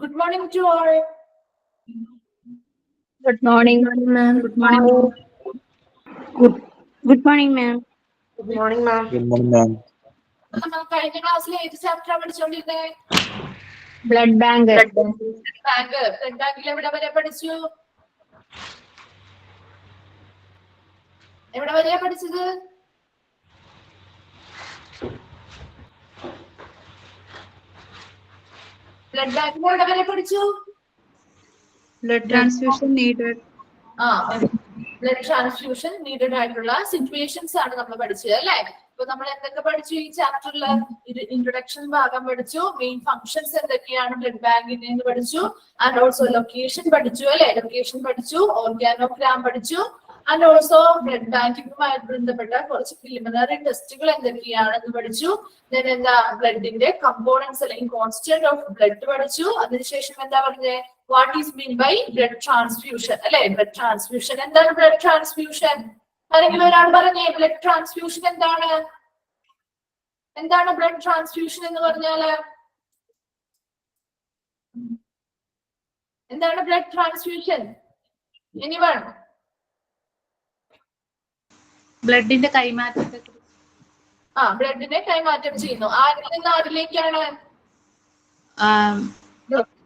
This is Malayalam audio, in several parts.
Good morning to all. Good morning, ma'am. Good morning. Good morning, ma'am. Good morning, ma'am. Good morning, ma'am. നമ്മൾ കഴിഞ്ഞ ക്ലാസ്സിൽ ഏത് ചാപ്റ്റർ പഠിച്ചോണ്ടിരുന്നേ? Blood bank. ബ്ലഡ് ബാങ്കിൽ എവിടെ വരെ പഠിച്ചു? എവിടെ വരെയാ പഠിച്ചത്? ബ്ലഡ് ബാങ്കിൽ എവിടെ വരെ പഠിച്ചു? Blood transfusion needed. Blood transfusion needed ആയിട്ടുള്ള സിറ്റുവേഷൻസ് ആണ് നമ്മൾ പഠിച്ചത് അല്ലെ. ഇപ്പൊ നമ്മൾ എന്തൊക്കെ പഠിച്ചു ഈ ചാപ്റ്ററിൽ? ഇൻട്രൊഡക്ഷൻ ഭാഗം പഠിച്ചു, മെയിൻ ഫങ്ഷൻസ് എന്തൊക്കെയാണ് ബ്ലഡ് ബാങ്കിന് എന്ന് പഠിച്ചു, ആൻഡ് ഓൾസോ ലൊക്കേഷൻ പഠിച്ചു അല്ലെ. ലൊക്കേഷൻ പഠിച്ചു, ഓർഗാനോഗ്രാം പഠിച്ചു, ആൻഡ് ഓൾസോ ബ്ലഡ് ബാങ്കിങ്ങുമായി ബന്ധപ്പെട്ട കുറച്ച് പ്രിലിമിനറി ടെസ്റ്റുകൾ എന്തൊക്കെയാണെന്ന് പഠിച്ചു. എന്താ ബ്ലഡിന്റെ കമ്പോണൻസ് അല്ലെങ്കിൽ കോൺസ്റ്റന്റ് ഓഫ് ബ്ലഡ് പഠിച്ചു. അതിനുശേഷം എന്താ പറഞ്ഞേ? What is mean by blood transfusion അല്ലെ. ബ്ലഡ് ട്രാൻസ്ഫ്യൂഷൻ എന്താണ്? ബ്ലഡ് ട്രാൻസ്ഫ്യൂഷൻ ആരെങ്കിലും ഒരാൾ പറഞ്ഞേ, ബ്ലഡ് ട്രാൻസ്ഫ്യൂഷൻ എന്താണ്? എന്താണ് ബ്ലഡ് ട്രാൻസ്ഫ്യൂഷൻ എന്ന് പറഞ്ഞാല്? എന്താണ് ബ്ലഡ് ട്രാൻസ്ഫ്യൂഷൻ? എനിവൺ? ബ്ലഡിന്റെ കൈമാറ്റത്തെ ബ്ലഡിനെ കൈമാറ്റം ചെയ്യുന്നു. ആരിൽ നിന്ന് ആരിലേക്കാണ്?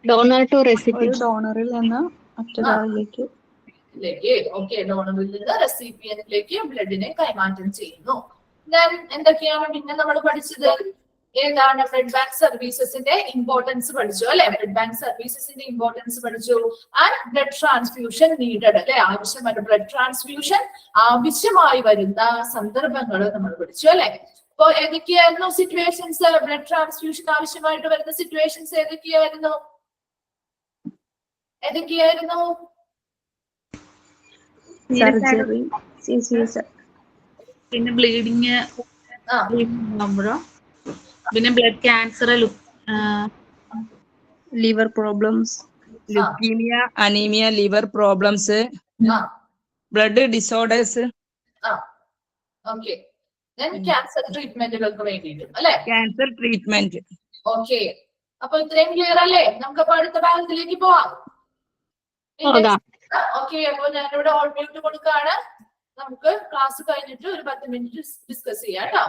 Donor to recipient. ഡോണറിൽ നിന്ന് മറ്റൊരാളിലേക്ക്. ഡോണറിൽ നിന്ന് റെസിപ്പിയന്റിലേക്ക് ബ്ലഡിനെ കൈമാറ്റം ചെയ്യുന്നു. ഞാൻ എന്തൊക്കെയാണ് പിന്നെ നമ്മൾ പഠിച്ചത്? ഏതാണ്? ബ്ലഡ് ബാങ്ക് സർവീസസിന്റെ ഇമ്പോർട്ടൻസ് പഠിച്ചു അല്ലെ. ബ്ലഡ് ബാങ്ക് സർവീസസിന്റെ ഇമ്പോർട്ടൻസ് പഠിച്ചു. ആൻഡ് ബ്ലഡ് ട്രാൻസ്ഫ്യൂഷൻ നീഡഡ് അല്ലെ. ആവശ്യമായ ബ്ലഡ് ട്രാൻസ്ഫ്യൂഷൻ ആവശ്യമായി വരുന്ന സന്ദർഭങ്ങൾ നമ്മൾ പഠിച്ചു അല്ലെ. അപ്പൊ ഏതൊക്കെയായിരുന്നു സിറ്റുവേഷൻസ്? ബ്ലഡ് ട്രാൻസ്ഫ്യൂഷൻ ആവശ്യമായിട്ട് വരുന്ന സിറ്റുവേഷൻസ് ഏതൊക്കെയായിരുന്നു? സർജറി, പിന്നെ ബ്ലീഡിങ്, പിന്നെ blood cancer, liver problems, leukemia, anemia, liver problems, blood disorders, cancer ട്രീറ്റ്മെന്റുകൾക്ക് വേണ്ടിയിട്ടും അല്ലെ. cancer treatment. ഓക്കെ, അപ്പൊ ഇത്രയും ക്ലിയർ അല്ലേ? നമുക്ക് അപ്പൊ അടുത്ത ഭാഗത്തിലേക്ക് പോവാം. ഓക്കെ, അപ്പൊ ഞാനിവിടെ ഓൾ മ്യൂട്ട് കൊടുക്കാണ്. നമുക്ക് ക്ലാസ് കഴിഞ്ഞിട്ട് ഒരു 10 മിനിറ്റ് ഡിസ്കസ് ചെയ്യാം കേട്ടോ.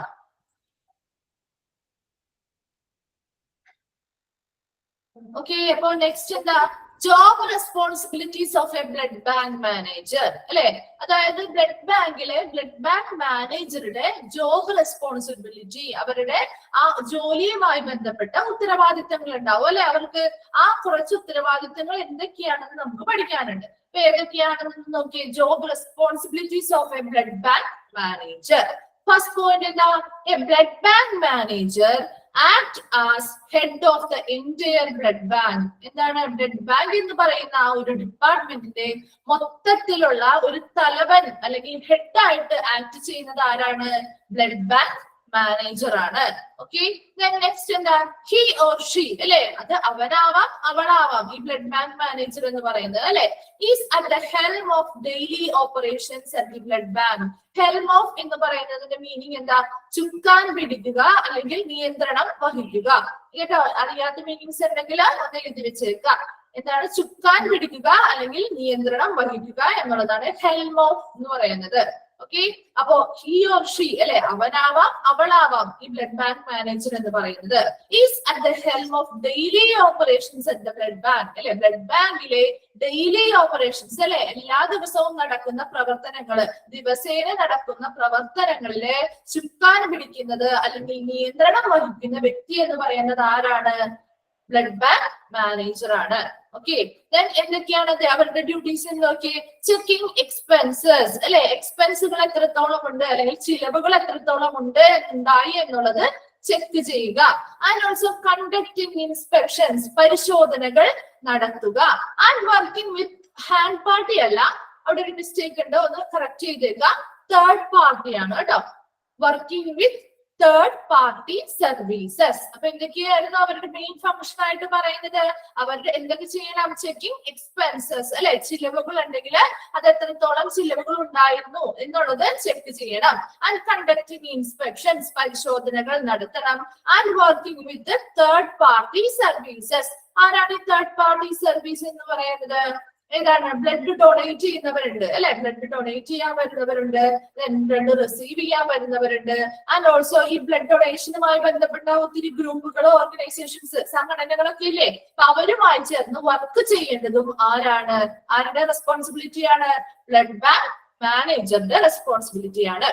ഓക്കെ, അപ്പൊ നെക്സ്റ്റ് എന്താ? Job responsibilities of a blood bank manager അല്ലെ. അതായത് ബ്ലഡ് ബാങ്കിലെ ബ്ലഡ് ബാങ്ക് മാനേജറുടെ ജോബ് റെസ്പോൺസിബിലിറ്റി, അവരുടെ ആ ജോലിയുമായി ബന്ധപ്പെട്ട ഉത്തരവാദിത്തങ്ങൾ ഉണ്ടാവും അല്ലെ. അവർക്ക് ആ കുറച്ച് ഉത്തരവാദിത്തങ്ങൾ എന്തൊക്കെയാണെന്ന് നമുക്ക് പഠിക്കാനുണ്ട്. അപ്പൊ ഏതൊക്കെയാണെന്ന് നോക്കിയേ. Job responsibilities of a blood bank manager. First point എന്താ? A blood bank manager act as head of the entire blood bank. എന്താണ് ബ്ലഡ് ബാങ്ക് എന്ന് പറയുന്ന ആ ഒരു ഡിപ്പാർട്ട്മെന്റിന്റെ മൊത്തത്തിലുള്ള ഒരു തലവൻ അല്ലെങ്കിൽ ഹെഡ് ആയിട്ട് ആക്ട് ചെയ്യുന്നത് ആരാണ്? ബ്ലഡ് ബാങ്ക് മാനേജർ ആണ്. ഓക്കെ, നെക്സ്റ്റ് എന്താ? ഹി ഓർ ഷീ അല്ലെ. അത് അവനാവാം അവളാവാം. ഈ ബ്ലഡ് ബാങ്ക് മാനേജർ എന്ന് പറയുന്നത് അല്ലെ, is at the helm of daily operations at the blood bank. Helm of എന്ന് പറയുന്നതിന്റെ മീനിങ് എന്താ? ചുക്കാൻ പിടിക്കുക അല്ലെങ്കിൽ നിയന്ത്രണം വഹിക്കുക. കേട്ടോ, അറിയാത്ത മീനിങ്സ് ഉണ്ടെങ്കിൽ ഒന്ന് എഴുതി വെച്ചേക്കാം. എന്താണ് ചുക്കാൻ പിടിക്കുക അല്ലെങ്കിൽ നിയന്ത്രണം വഹിക്കുക എന്നുള്ളതാണ് ഹെൽം ഓഫ് എന്ന് പറയുന്നത്. ഓക്കെ, അപ്പോ ഹി ഓർ ഷീ അല്ലെ, അവനാവാം അവളാവാം ഈ ബ്ലഡ് ബാങ്ക് മാനേജർ എന്ന് പറയുന്നത്. Is at the helm of daily operations at the blood bank അല്ലെ. ബ്ലഡ് ബാങ്കിലെ ഡെയിലി ഓപ്പറേഷൻസ് അല്ലെ, എല്ലാ ദിവസവും നടക്കുന്ന പ്രവർത്തനങ്ങള്, ദിവസേന നടക്കുന്ന പ്രവർത്തനങ്ങളിലെ ചുക്കാൻ പിടിക്കുന്നത് അല്ലെങ്കിൽ നിയന്ത്രണം വഹിക്കുന്ന വ്യക്തി എന്ന് പറയുന്നത് ആരാണ്? ബ്ലഡ് ബാങ്ക് മാനേജർ ആണ്. ഓക്കെ, എന്തൊക്കെയാണ് അവരുടെ ഡ്യൂട്ടീസ് എന്ന് നോക്കിയേ. ചെക്കിംഗ് എക്സ്പെൻസസ് അല്ലെ. എക്സ്പെൻസുകൾ എത്രത്തോളം ഉണ്ട് അല്ലെങ്കിൽ ചിലവുകൾ എത്രത്തോളം ഉണ്ടായി എന്നുള്ളത് ചെക്ക് ചെയ്യുക. ആൻഡ് ഓൾസോ കണ്ടക്ടിങ് ഇൻസ്പെക്ഷൻസ്, പരിശോധനകൾ നടത്തുക. And working with hand party അല്ല, അവിടെ ഒരു മിസ്റ്റേക്ക് ഉണ്ട്, ഒന്ന് കറക്റ്റ് ചെയ്തേക്കുക. തേർഡ് പാർട്ടിയാണ് കേട്ടോ. Working with third party services. അപ്പൊ എന്തൊക്കെയായിരുന്നു അവരുടെ മെയിൻ ഫംഗ്ഷൻ ആയിട്ട് പറയുന്നത്? അവരുടെ എന്തൊക്കെ ചെയ്യണം? ചെക്കിംഗ് എക്സ്പെൻസസ് അല്ലെ. ചിലവുകൾ ഉണ്ടെങ്കിൽ അത് എത്രത്തോളം ചിലവുകൾ ഉണ്ടായിരുന്നു എന്നുള്ളത് ചെക്ക് ചെയ്യണം. ആൻഡ് കണ്ടക്ടിങ് ഇൻസ്പെക്ഷൻസ്, പരിശോധനകൾ നടത്തണം. And working with third party services, ആരാണ് ഈ തേർഡ് പാർട്ടി സർവീസ് എന്ന് പറയുന്നത്? ഏതാണ്? ബ്ലഡ് ഡൊണേറ്റ് ചെയ്യുന്നവരുണ്ട് അല്ലെ, ബ്ലഡ് ഡൊണേറ്റ് ചെയ്യാൻ വരുന്നവരുണ്ട്, ബ്ലഡ് റിസീവ് ചെയ്യാൻ വരുന്നവരുണ്ട്. ആൻഡ് ഓൾസോ ഈ ബ്ലഡ് ഡൊണേഷനുമായി ബന്ധപ്പെട്ട ഒത്തിരി ഗ്രൂപ്പുകളോ ഓർഗനൈസേഷൻസ് സംഘടനകളൊക്കെ ഇല്ലേ, അപ്പൊ അവരുമായി ചേർന്ന് വർക്ക് ചെയ്യേണ്ടതും ആരാണ്? ആരുടെ റെസ്പോൺസിബിലിറ്റിയാണ്? ബ്ലഡ് ബാങ്ക് മാനേജറിന്റെ റെസ്പോൺസിബിലിറ്റിയാണ്.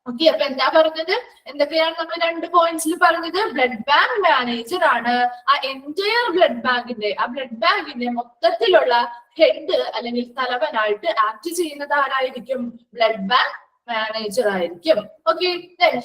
ഓക്കെ, അപ്പൊ എന്താ പറഞ്ഞത്? എന്തൊക്കെയാണ് നമ്മൾ 2 പോയിന്റ്സിൽ പറഞ്ഞത്? ബ്ലഡ് ബാങ്ക് മാനേജർ ആണ് ആ എൻറ്റയർ ബ്ലഡ് ബാങ്കിന്റെ, ആ ബ്ലഡ് ബാങ്കിന്റെ മൊത്തത്തിലുള്ള ഹെഡ് അല്ലെങ്കിൽ തലവനായിട്ട് ആക്ട് ചെയ്യുന്നത് ആരായിരിക്കും? ബ്ലഡ് ബാങ്ക് മാനേജർ ആയിരിക്കും. ഓക്കെ,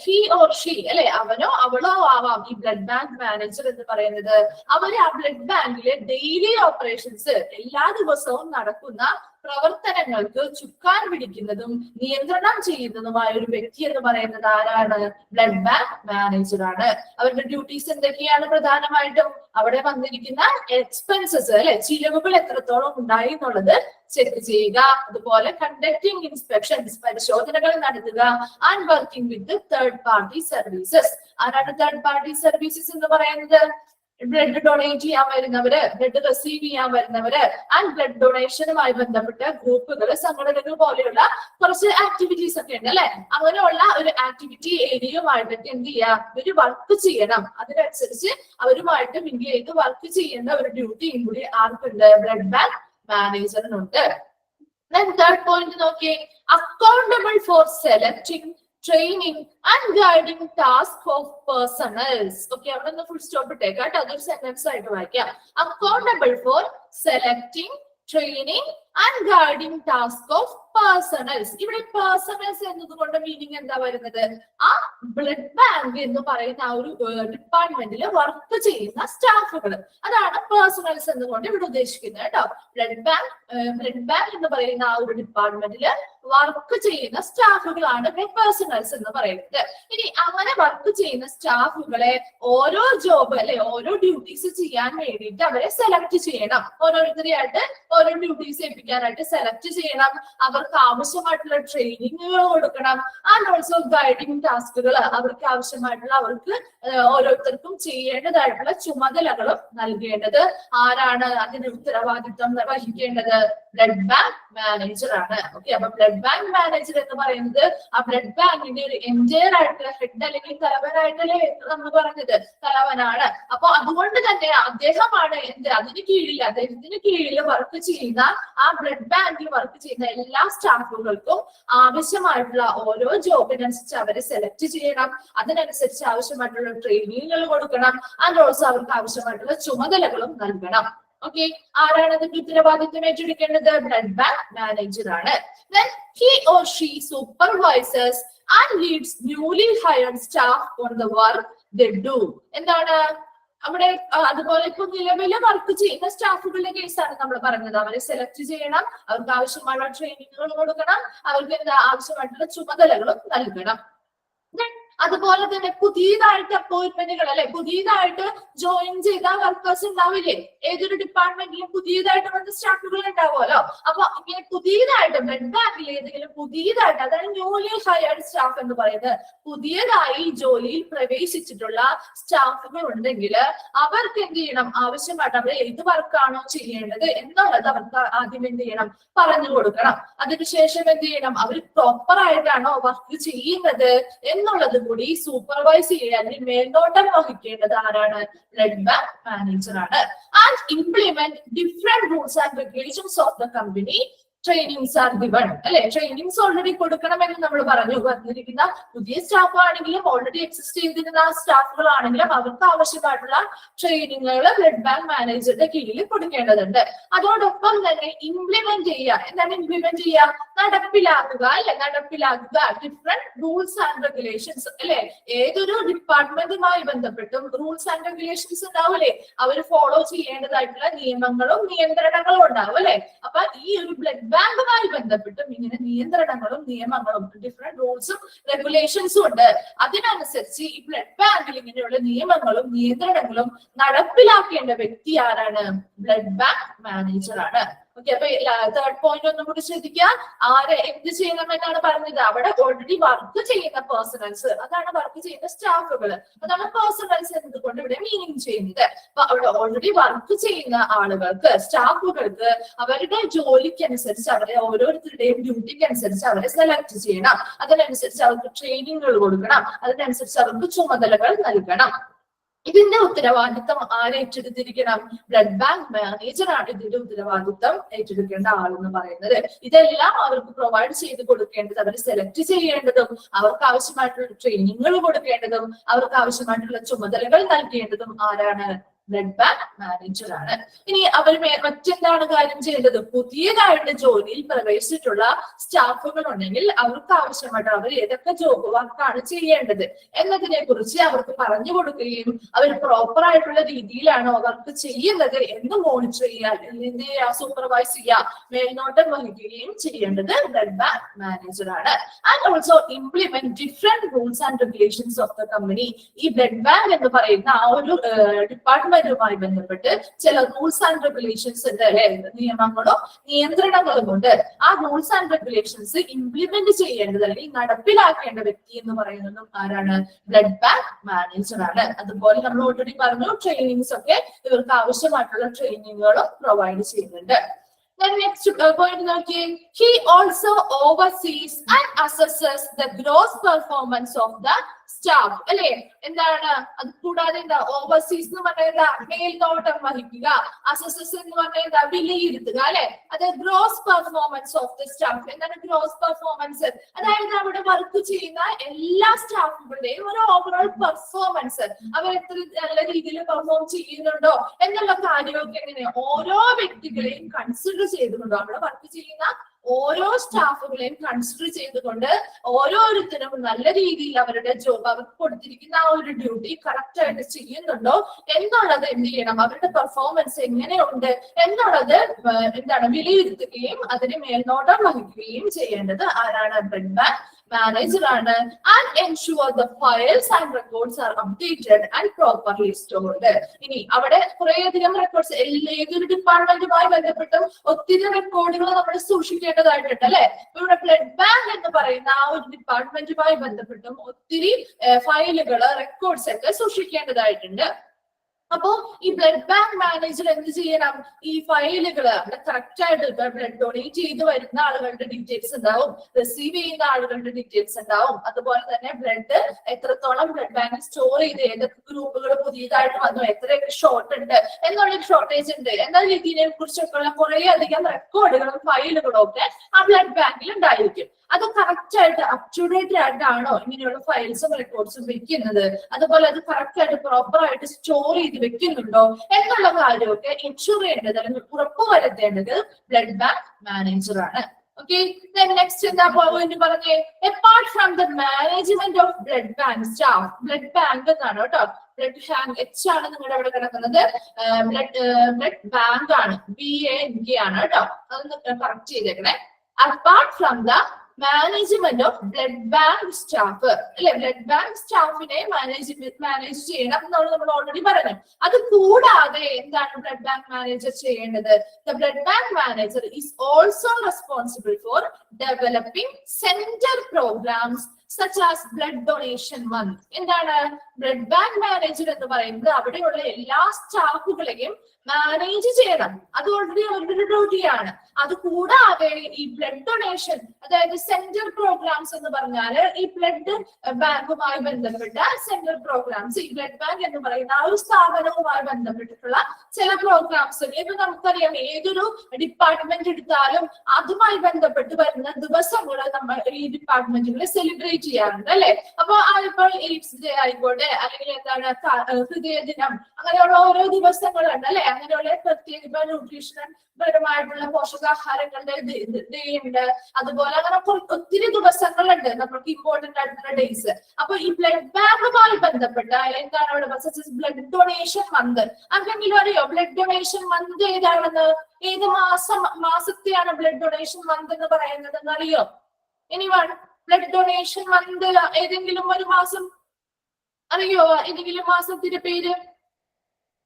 ഹി ഓർ ഷീ അല്ലെ, അവനോ അവളോ ആവാം ഈ ബ്ലഡ് ബാങ്ക് മാനേജർ എന്ന് പറയുന്നത്. അവര് ആ ബ്ലഡ് ബാങ്കിലെ ഡെയിലി ഓപ്പറേഷൻസ്, എല്ലാ ദിവസവും നടക്കുന്ന പ്രവർത്തനങ്ങൾക്ക് ചുക്കാൻ പിടിക്കുന്നതും നിയന്ത്രണം ചെയ്യുന്നതുമായ ഒരു വ്യക്തി എന്ന് പറയുന്നത് ആരാണ്? ബ്ലഡ് ബാങ്ക് മാനേജർ ആണ്. അവരുടെ ഡ്യൂട്ടീസ് എന്തൊക്കെയാണ്? പ്രധാനമായിട്ടും അവിടെ വന്നിരിക്കുന്ന എക്സ്പെൻസസ് അല്ലെ, ചിലവുകൾ എത്രത്തോളം ഉണ്ടായി എന്നുള്ളത് ചെക്ക് ചെയ്യുക, അതുപോലെ കണ്ടക്ടിങ് ഇൻസ്പെക്ഷൻസ്, പരിശോധനകൾ നടത്തുക, and working with third party services. ആരാണ് തേർഡ് പാർട്ടി സർവീസസ് എന്ന് പറയുന്നത്? ബ്ലഡ് ഡൊണേറ്റ് ചെയ്യാൻ വരുന്നവര്, ബ്ലഡ് റിസീവ് ചെയ്യാൻ വരുന്നവര്, ആൻഡ് ബ്ലഡ് ഡൊണേഷനുമായി ബന്ധപ്പെട്ട ഗ്രൂപ്പുകൾ, സംഘടനകൾ പോലെയുള്ള കുറച്ച് ആക്ടിവിറ്റീസ് ഒക്കെ ഉണ്ട് അല്ലെ. അങ്ങനെയുള്ള ഒരു ആക്ടിവിറ്റി ഏരിയയുമായിട്ടൊക്കെ എന്ത് ചെയ്യാം? ഇവര് വർക്ക് ചെയ്യണം. അതിനനുസരിച്ച് അവരുമായിട്ട് മിങ്കിൾ ചെയ്ത് വർക്ക് ചെയ്യേണ്ട ഒരു ഡ്യൂട്ടിയും കൂടി ആർക്കുണ്ട്? ബ്ലഡ് ബാങ്ക് മാനേജറിനുണ്ട്. തേർഡ് പോയിന്റ് നോക്കിയേ, accountable for selecting, training and guiding task of personnels. Okay, അവിടെ നിന്ന് ഫുൾ സ്റ്റോപ്പ് ഇട്ടേക്കാം കേട്ടോ, അതൊരു സെന്റൻസ് ആയിട്ട് വായിക്കാം. Accountable for selecting, training and guiding task of personnels. ഇവിടെ പേഴ്സണൽസ് എന്നതുകൊണ്ട് മീനിങ് എന്താ വരുന്നത്? ആ ബ്ലഡ് ബാങ്ക് എന്ന് പറയുന്ന ആ ഒരു ഡിപ്പാർട്ട്മെന്റിൽ വർക്ക് ചെയ്യുന്ന സ്റ്റാഫുകൾ, അതാണ് പേഴ്സണൽസ് എന്നുകൊണ്ട് ഇവിടെ ഉദ്ദേശിക്കുന്നത് കേട്ടോ. ബ്ലഡ് ബാങ്ക് എന്ന് പറയുന്ന ആ ഒരു ഡിപ്പാർട്ട്മെന്റിൽ വർക്ക് ചെയ്യുന്ന സ്റ്റാഫുകളാണ് പേഴ്സണൽസ് എന്ന് പറയുന്നത്. ഇനി അങ്ങനെ വർക്ക് ചെയ്യുന്ന സ്റ്റാഫുകളെ ഓരോ ജോബ് അല്ലെ, ഓരോ ഡ്യൂട്ടീസ് ചെയ്യാൻ വേണ്ടിയിട്ട് അവരെ സെലക്ട് ചെയ്യണം. ഓരോരുത്തരെയായിട്ട് ഓരോ ഡ്യൂട്ടീസ് ഏൽപ്പിക്കാനായിട്ട് സെലക്ട് ചെയ്യണം. അവർക്ക് ആവശ്യമായിട്ടുള്ള ട്രെയിനിങ്ങുകൾ കൊടുക്കണം. ആൻഡ് ഓൾസോ ഗൈഡിങ് ടാസ്കുകൾ, അവർക്ക് ആവശ്യമായിട്ടുള്ള, അവർക്ക് ഓരോരുത്തർക്കും ചെയ്യേണ്ടതായിട്ടുള്ള ചുമതലകളും നൽകേണ്ടത് ആരാണ്? അതിന് ഉത്തരവാദിത്വം വഹിക്കേണ്ടത് ബ്ലഡ് ബാങ്ക് മാനേജർ ആണ്. ഓക്കെ, അപ്പൊ ബ്ലഡ് ബാങ്ക് മാനേജർ എന്ന് പറയുന്നത് ആ ബ്ലഡ് ബാങ്കിന്റെ ഒരു എൻറ്റയർ ആയിട്ടുള്ള ഹെഡ് അല്ലെങ്കിൽ തലവനായിട്ടല്ലേ നമ്മൾ പറഞ്ഞത്? തലവനാണ്. അപ്പൊ അതുകൊണ്ട് തന്നെ അദ്ദേഹമാണ് അദ്ദേഹത്തിന് കീഴിൽ വർക്ക് ചെയ്യുന്ന, ആ ബ്ലഡ് ബാങ്കിൽ വർക്ക് ചെയ്യുന്ന എല്ലാ സ്റ്റാഫുകൾക്കും ആവശ്യമായിട്ടുള്ള ഓരോ ജോബിനനുസരിച്ച് അവരെ സെലക്ട് ചെയ്യണം. അതിനനുസരിച്ച് ആവശ്യമായിട്ടുള്ള ട്രെയിനിങ്ങുകൾ കൊടുക്കണം. ആൻഡ് ഓൾസോ അവർക്ക് ആവശ്യമായിട്ടുള്ള ചുമതലകളും നൽകണം. ഓക്കെ, ആരാണ് അതിന്റെ ഉത്തരവാദിത്വം ഏറ്റെടുക്കേണ്ടത്? ബ്ലഡ് ബാങ്ക് മാനേജർ ആണ്. Then he or she supervises and leads newly hired staff on the work they do. എന്താണ് അവിടെ? അതുപോലെ ഇപ്പൊ നിലവിൽ വർക്ക് ചെയ്യുന്ന സ്റ്റാഫുകളുടെ കേസാണ് നമ്മൾ പറഞ്ഞത്. അവരെ സെലക്ട് ചെയ്യണം, അവർക്ക് ആവശ്യമായുള്ള ട്രെയിനിങ്ങുകൾ കൊടുക്കണം, അവർക്ക് എന്താ ആവശ്യമായിട്ടുള്ള ചുമതലകളും നൽകണം. അതുപോലെ തന്നെ പുതിയതായിട്ട് അപ്പോയിന്റ്മെന്റുകൾ അല്ലെ, പുതിയതായിട്ട് ജോയിൻ ചെയ്ത വർക്കേഴ്സ് ഉണ്ടാവില്ലേ? ഏതൊരു ഡിപ്പാർട്ട്മെന്റിലും പുതിയതായിട്ട് വന്ന സ്റ്റാഫുകൾ ഉണ്ടാവുമല്ലോ. അപ്പൊ ഇങ്ങനെ പുതിയതായിട്ട് ബ്ലഡ് ബാങ്കിൽ ഏതെങ്കിലും പുതിയതായിട്ട്, അതായത് ന്യൂലി ഹയർഡ് സ്റ്റാഫ് എന്ന് പറയുന്നത്, പുതിയതായി ജോലിയിൽ പ്രവേശിച്ചിട്ടുള്ള സ്റ്റാഫുകൾ ഉണ്ടെങ്കിൽ അവർക്ക് എന്ത് ചെയ്യണം? ആവശ്യമായിട്ട് അവർ ഏത് വർക്കാണോ ചെയ്യേണ്ടത് എന്നുള്ളത് അവർക്ക് ആദ്യം എന്ത് ചെയ്യണം? പറഞ്ഞു കൊടുക്കണം. അതിനുശേഷം എന്ത് ചെയ്യണം? അവർ പ്രോപ്പർ ആയിട്ടാണോ വർക്ക് ചെയ്യുന്നത് എന്നുള്ളത് കൂടി സൂപ്പർവൈസ് ചെയ്യാൻ, മേൽനോട്ടം വഹിക്കേണ്ടത് ആരാണ്? ബ്ലഡ് ബാങ്ക് മാനേജർ ആണ്. And implement different rules and regulations of the company. Trainings are given അല്ലെ, ട്രെയിനിങ്സ് ഓൾറെഡി കൊടുക്കണമെന്ന് നമ്മൾ പറഞ്ഞു. വന്നിരിക്കുന്ന പുതിയ സ്റ്റാഫ് ആണെങ്കിലും ഓൾറെഡി എക്സിസ്റ്റ് ചെയ്തിരുന്ന സ്റ്റാഫുകളാണെങ്കിലും അവർക്ക് ആവശ്യമായിട്ടുള്ള ട്രെയിനിങ്ങുകൾ ബ്ലഡ് ബാങ്ക് മാനേജറുടെ കീഴിൽ കൊടുക്കേണ്ടതുണ്ട്. അതോടൊപ്പം തന്നെ ഇംപ്ലിമെന്റ് ചെയ്യുക. എന്താണ് ഇംപ്ലിമെന്റ് ചെയ്യുക? നടപ്പിലാക്കുക അല്ലെ, നടപ്പിലാക്കുക ഡിഫറെന്റ് റൂൾസ് ആൻഡ് റെഗുലേഷൻസ് അല്ലെ. ഏതൊരു ഡിപ്പാർട്ട്മെന്റുമായി ബന്ധപ്പെട്ടും റൂൾസ് ആൻഡ് റെഗുലേഷൻസ് ഉണ്ടാവില്ലേ? അവർ ഫോളോ ചെയ്യേണ്ടതായിട്ടുള്ള നിയമങ്ങളും നിയന്ത്രണങ്ങളും ഉണ്ടാവും അല്ലെ. അപ്പൊ ഈ ഒരു ബ്ലഡ് ബാങ്കുമായി അതുമായി ബന്ധപ്പെട്ടും ഇങ്ങനെ നിയന്ത്രണങ്ങളും നിയമങ്ങളും ഡിഫറെന്റ് റൂൾസും റെഗുലേഷൻസും ഉണ്ട്. അതിനനുസരിച്ച് ഈ ബ്ലഡ് ബാങ്കിൽ ഇങ്ങനെയുള്ള നിയമങ്ങളും നിയന്ത്രണങ്ങളും നടപ്പിലാക്കേണ്ട വ്യക്തി ആരാണ്? ബ്ലഡ് ബാങ്ക് മാനേജർ ആണ്. ഓക്കെ, അപ്പൊ തേർഡ് പോയിന്റ് ഒന്നും കൂടി ശ്രദ്ധിക്കുക. ആരെ എന്ത് ചെയ്യണമെന്നാണ് പറഞ്ഞത്? അവിടെ ഓൾറെഡി വർക്ക് ചെയ്യുന്ന പേഴ്സണൽസ്, അതാണ് വർക്ക് ചെയ്യുന്ന സ്റ്റാഫുകൾ, അതാണ് പേഴ്സണൽസ് എന്നതുകൊണ്ട് ഇവിടെ മീനിങ് ചെയ്യുന്നത്. അപ്പൊ അവിടെ ഓൾറെഡി വർക്ക് ചെയ്യുന്ന ആളുകൾക്ക്, സ്റ്റാഫുകൾക്ക് അവരുടെ ജോലിക്കനുസരിച്ച് അവരെ ഓരോരുത്തരുടെയും ഡ്യൂട്ടിക്ക് അനുസരിച്ച് അവരെ സെലക്ട് ചെയ്യണം. അതിനനുസരിച്ച് അവർക്ക് ട്രെയിനിങ്ങുകൾ കൊടുക്കണം. അതിനനുസരിച്ച് അവർക്ക് ചുമതലകൾ നൽകണം. ഇതിന്റെ ഉത്തരവാദിത്തം ആരേറ്റെടുത്തിരിക്കണം? ബ്ലഡ് ബാങ്ക് മാനേജറാണ് ഇതിന്റെ ഉത്തരവാദിത്തം ഏറ്റെടുക്കേണ്ട ആളെന്ന് പറയുന്നത്. ഇതെല്ലാം അവർക്ക് പ്രൊവൈഡ് ചെയ്ത് കൊടുക്കേണ്ടത്, അവർ സെലക്ട് ചെയ്യേണ്ടതും, അവർക്ക് ആവശ്യമായിട്ടുള്ള ട്രെയിനിങ്ങുകൾ കൊടുക്കേണ്ടതും, അവർക്ക് ആവശ്യമായിട്ടുള്ള ചുമതലകൾ നൽകേണ്ടതും ആരാണ്? ബ്ലഡ് ബാങ്ക് മാനേജർ ആണ്. ഇനി അവർ മറ്റെന്താണ് കാര്യം ചെയ്യേണ്ടത്? പുതിയതായിട്ട് ജോലിയിൽ പ്രവേശിച്ചിട്ടുള്ള സ്റ്റാഫുകൾ ഉണ്ടെങ്കിൽ അവർക്ക് ആവശ്യമായിട്ട് അവർ ഏതൊക്കെ ജോബ് വർക്കാണ് ചെയ്യേണ്ടത് എന്നതിനെ കുറിച്ച് അവർക്ക് പറഞ്ഞു കൊടുക്കുകയും അവർ പ്രോപ്പർ ആയിട്ടുള്ള രീതിയിലാണോ വർക്ക് ചെയ്യുന്നത് എന്ന് മോണിറ്റർ ചെയ്യാൻ, സൂപ്പർവൈസ് ചെയ്യാൻ, മേൽനോട്ടം വഹിക്കുകയും ചെയ്യേണ്ടത് ബ്ലഡ് ബാങ്ക് മാനേജർ ആണ്. And also implement different rules and regulations of the company. ഈ ബ്ലഡ് ബാങ്ക് എന്ന് പറയുന്ന ആ ഒരു ഡിപ്പാർട്ട്മെന്റ് ുമായി ബന്ധപ്പെട്ട് ചില റൂൾസ് ആൻഡ് റെഗുലേഷൻസ് ഉണ്ട് അല്ലെ, നിയമങ്ങളോ നിയന്ത്രണങ്ങളും ഉണ്ട്. ആ റൂൾസ് ആൻഡ് റെഗുലേഷൻസ് ഇംപ്ലിമെന്റ് ചെയ്യേണ്ടത് അല്ലെങ്കിൽ നടപ്പിലാക്കേണ്ട വ്യക്തി എന്ന് പറയുന്നതും ആരാണ്? ബ്ലഡ് ബാങ്ക് മാനേജർ ആണ്. അതുപോലെ നമ്മൾ ഓൾറെഡി പറഞ്ഞു, ട്രെയിനിങ്സ് ഒക്കെ ഇവർക്ക് ആവശ്യമായിട്ടുള്ള ട്രെയിനിങ്ങുകളും പ്രൊവൈഡ് ചെയ്യുന്നുണ്ട്. Then next point നോക്കിയേ, he also oversees and assesses the gross performance of the staff. അല്ലെ, എന്താണ് അത്? കൂടാതെ എന്താ? ഓവർസീസ് എന്ന് പറഞ്ഞാൽ മേൽനോട്ടം വഹിക്കുക, അസസസ് എന്ന് പറഞ്ഞാൽ വിലയിരുത്തുക അല്ലെ. അത് gross performance of the staff. എന്താണ് ഗ്രോസ് പെർഫോമൻസ്? അതായത് അവിടെ വർക്ക് ചെയ്യുന്ന എല്ലാ സ്റ്റാഫുകളുടെയും ഒരു ഓവറോൾ പെർഫോമൻസ്, അവർ എത്ര നല്ല രീതിയിൽ പെർഫോം ചെയ്യുന്നുണ്ടോ എന്നുള്ള കാര്യമൊക്കെ എങ്ങനെ ഓരോ വ്യക്തികളെയും കൺസിഡർ ചെയ്തുകൊണ്ടോ, അവിടെ വർക്ക് ചെയ്യുന്ന ഓരോ സ്റ്റാഫുകളെയും കൺസിഡർ ചെയ്തുകൊണ്ട് ഓരോരുത്തരും നല്ല രീതിയിൽ അവരുടെ ജോബ്, അവർക്ക് കൊടുത്തിരിക്കുന്ന ആ ഒരു ഡ്യൂട്ടി കറക്റ്റ് ആയിട്ട് ചെയ്യുന്നുണ്ടോ എന്നുള്ളത് എന്ത് ചെയ്യണം? അവരുടെ പെർഫോമൻസ് എങ്ങനെയുണ്ട് എന്നുള്ളത് എന്താണ് വിലയിരുത്തുകയും അതിന് മേൽനോട്ടം വഹിക്കുകയും ചെയ്യേണ്ടത് ആരാണ്? ബ്ലഡ് ബാങ്ക് മാനേജർ ആണ്. And ensure the files and records R updated and properly stored. ഇനി അവിടെ കുറേയധികം റെക്കോർഡ്സ്, ഏതൊരു ഡിപ്പാർട്ട്മെന്റുമായി ബന്ധപ്പെട്ടും ഒത്തിരി റെക്കോർഡുകൾ നമ്മൾ സൂക്ഷിക്കേണ്ടതായിട്ടുണ്ട് അല്ലെ. ഇവിടെ ബ്ലഡ് ബാങ്ക് എന്ന് പറയുന്ന ആ ഒരു ഡിപ്പാർട്ട്മെന്റുമായി ബന്ധപ്പെട്ടും ഒത്തിരി ഫയലുകൾ, റെക്കോർഡ്സ് ഒക്കെ സൂക്ഷിക്കേണ്ടതായിട്ടുണ്ട്. അപ്പോ ഈ ബ്ലഡ് ബാങ്ക് മാനേജർ എന്ത് ചെയ്യണം? ഈ ഫയലുകൾ കറക്റ്റ് ആയിട്ട് ബ്ലഡ് ഡൊണേറ്റ് ചെയ്ത് വരുന്ന ആളുകളുടെ ഡീറ്റെയിൽസ് ഉണ്ടാവും, റിസീവ് ചെയ്യുന്ന ആളുകളുടെ ഡീറ്റെയിൽസ് ഉണ്ടാവും, അതുപോലെ തന്നെ ബ്ലഡ് എത്രത്തോളം ബ്ലഡ് ബാങ്കിൽ സ്റ്റോർ ചെയ്ത്, ഏതൊക്കെ ഗ്രൂപ്പുകൾ പുതിയതായിട്ട് വന്നു, എത്രയൊക്കെ ഷോർട്ട് ഉണ്ട് എന്നുള്ളൊരു ഷോർട്ടേജ് ഉണ്ട് എന്ന രീതിയെ കുറിച്ചൊക്കെയുള്ള കുറെ അധികം റെക്കോർഡുകളും ഫയലുകളും ഒക്കെ ആ ബ്ലഡ് ബാങ്കിൽ ഉണ്ടായിരിക്കും. അത് കറക്റ്റ് ആയിട്ട് അപ് ടു ഡേറ്റ് ആയിട്ടാണോ ഇങ്ങനെയുള്ള ഫയൽസും റെക്കോർഡ്സും വെക്കുന്നത്, അതുപോലെ അത് കറക്റ്റ് ആയിട്ട് പ്രോപ്പർ ആയിട്ട് സ്റ്റോർ ചെയ്ത് വെക്കുന്നുണ്ടോ എന്നുള്ള കാര്യമൊക്കെ എൻഷുർ ചെയ്യേണ്ടത് അല്ലെങ്കിൽ ഉറപ്പുവരുത്തേണ്ടത് ബ്ലഡ് ബാങ്ക് മാനേജർ ആണ്. ഓക്കെ, നെക്സ്റ്റ് എന്താ പോയിന്റ് പറഞ്ഞേ? Apart from the management of blood bank staff, blood bank എന്നാണ് കേട്ടോ, ബ്ലഡ് ബാങ്ക് എച്ച് ആണ് നിങ്ങളുടെ അവിടെ കിടക്കുന്നത്, ബ്ലഡ് ബാങ്ക് ആണ്, BANK ആണ് കേട്ടോ, അതൊന്ന് കറക്റ്റ് ചെയ്തേക്കണേ. Apart from the management of blood bank staff അല്ലെ, ബ്ലഡ് ബാങ്ക് സ്റ്റാഫിനെ മാനേജ് ചെയ്യണം എന്നുള്ളത് നമ്മൾ ഓൾറെഡി പറഞ്ഞു. അത് കൂടാതെ എന്താണ് ബ്ലഡ് ബാങ്ക് മാനേജർ ചെയ്യേണ്ടത്? The blood bank manager is also responsible for developing centre programs such as blood donation month. എന്താണ് ബ്ലഡ് ബാങ്ക് മാനേജർ എന്ന് പറയുന്നത്? അവിടെയുള്ള എല്ലാ സ്റ്റാഫുകളെയും മാനേജ് ചെയ്യണം, അത് ഓൾറെഡി അവരുടെ ഡ്യൂട്ടിയാണ്. അത് കൂടാതെ ഈ ബ്ലഡ് ഡൊണേഷൻ, അതായത് സെന്റർ പ്രോഗ്രാംസ് എന്ന് പറഞ്ഞാല് ഈ ബ്ലഡ് ബാങ്കുമായി ബന്ധപ്പെട്ട സെന്റർ പ്രോഗ്രാംസ്, ഈ ബ്ലഡ് ബാങ്ക് എന്ന് പറയുന്ന ആ ഒരു സ്ഥാപനവുമായി ബന്ധപ്പെട്ടിട്ടുള്ള ചില പ്രോഗ്രാംസ്. ഇപ്പൊ നമുക്കറിയാം, ഏതൊരു ഡിപ്പാർട്ട്മെന്റ് എടുത്താലും അതുമായി ബന്ധപ്പെട്ട് വരുന്ന ദിവസങ്ങൾ നമ്മൾ ഈ ഡിപ്പാർട്ട്മെന്റുകൾ സെലിബ്രേറ്റ് സെലിബ്രേറ്റ് ചെയ്യാറുണ്ട് അല്ലെ. അപ്പൊ ഇപ്പോൾ എയ്ഡ്സ് ഡേ ആയിക്കോട്ടെ, അല്ലെങ്കിൽ എന്താണ് ഹൃദയ ദിനം, അങ്ങനെയുള്ള ഓരോ ദിവസങ്ങളുണ്ട് അല്ലെ. അങ്ങനെയുള്ള പ്രത്യേക ന്യൂട്രീഷൻ പരമായിട്ടുള്ള പോഷകാഹാരങ്ങളുടെ ഡേ ഉണ്ട്. അതുപോലെ അങ്ങനെ ഒത്തിരി ദിവസങ്ങളുണ്ട് നമുക്ക് ഇമ്പോർട്ടന്റ് ആയിട്ടുള്ള ഡേയ്സ്. അപ്പൊ ഈ ബ്ലഡ് ബാങ്കുമായി ബന്ധപ്പെട്ട എന്താണ് അവിടെ ബ്ലഡ് ഡൊണേഷൻ മന്ത്. ആർക്കെങ്കിലും അറിയോ ബ്ലഡ് ഡൊണേഷൻ മന്ത് ഏതാണെന്ന്? ഏത് മാസത്തെയാണ് ബ്ലഡ് ഡൊണേഷൻ മന്ത് എന്ന് പറയുന്നത് എന്ന് അറിയോ? എനിവൺ ബ്ലഡ് ഡൊണേഷൻ മന്ത് ഏതെങ്കിലും ഒരു മാസം അറിയോ? ഏതെങ്കിലും മാസത്തിന്റെ പേര്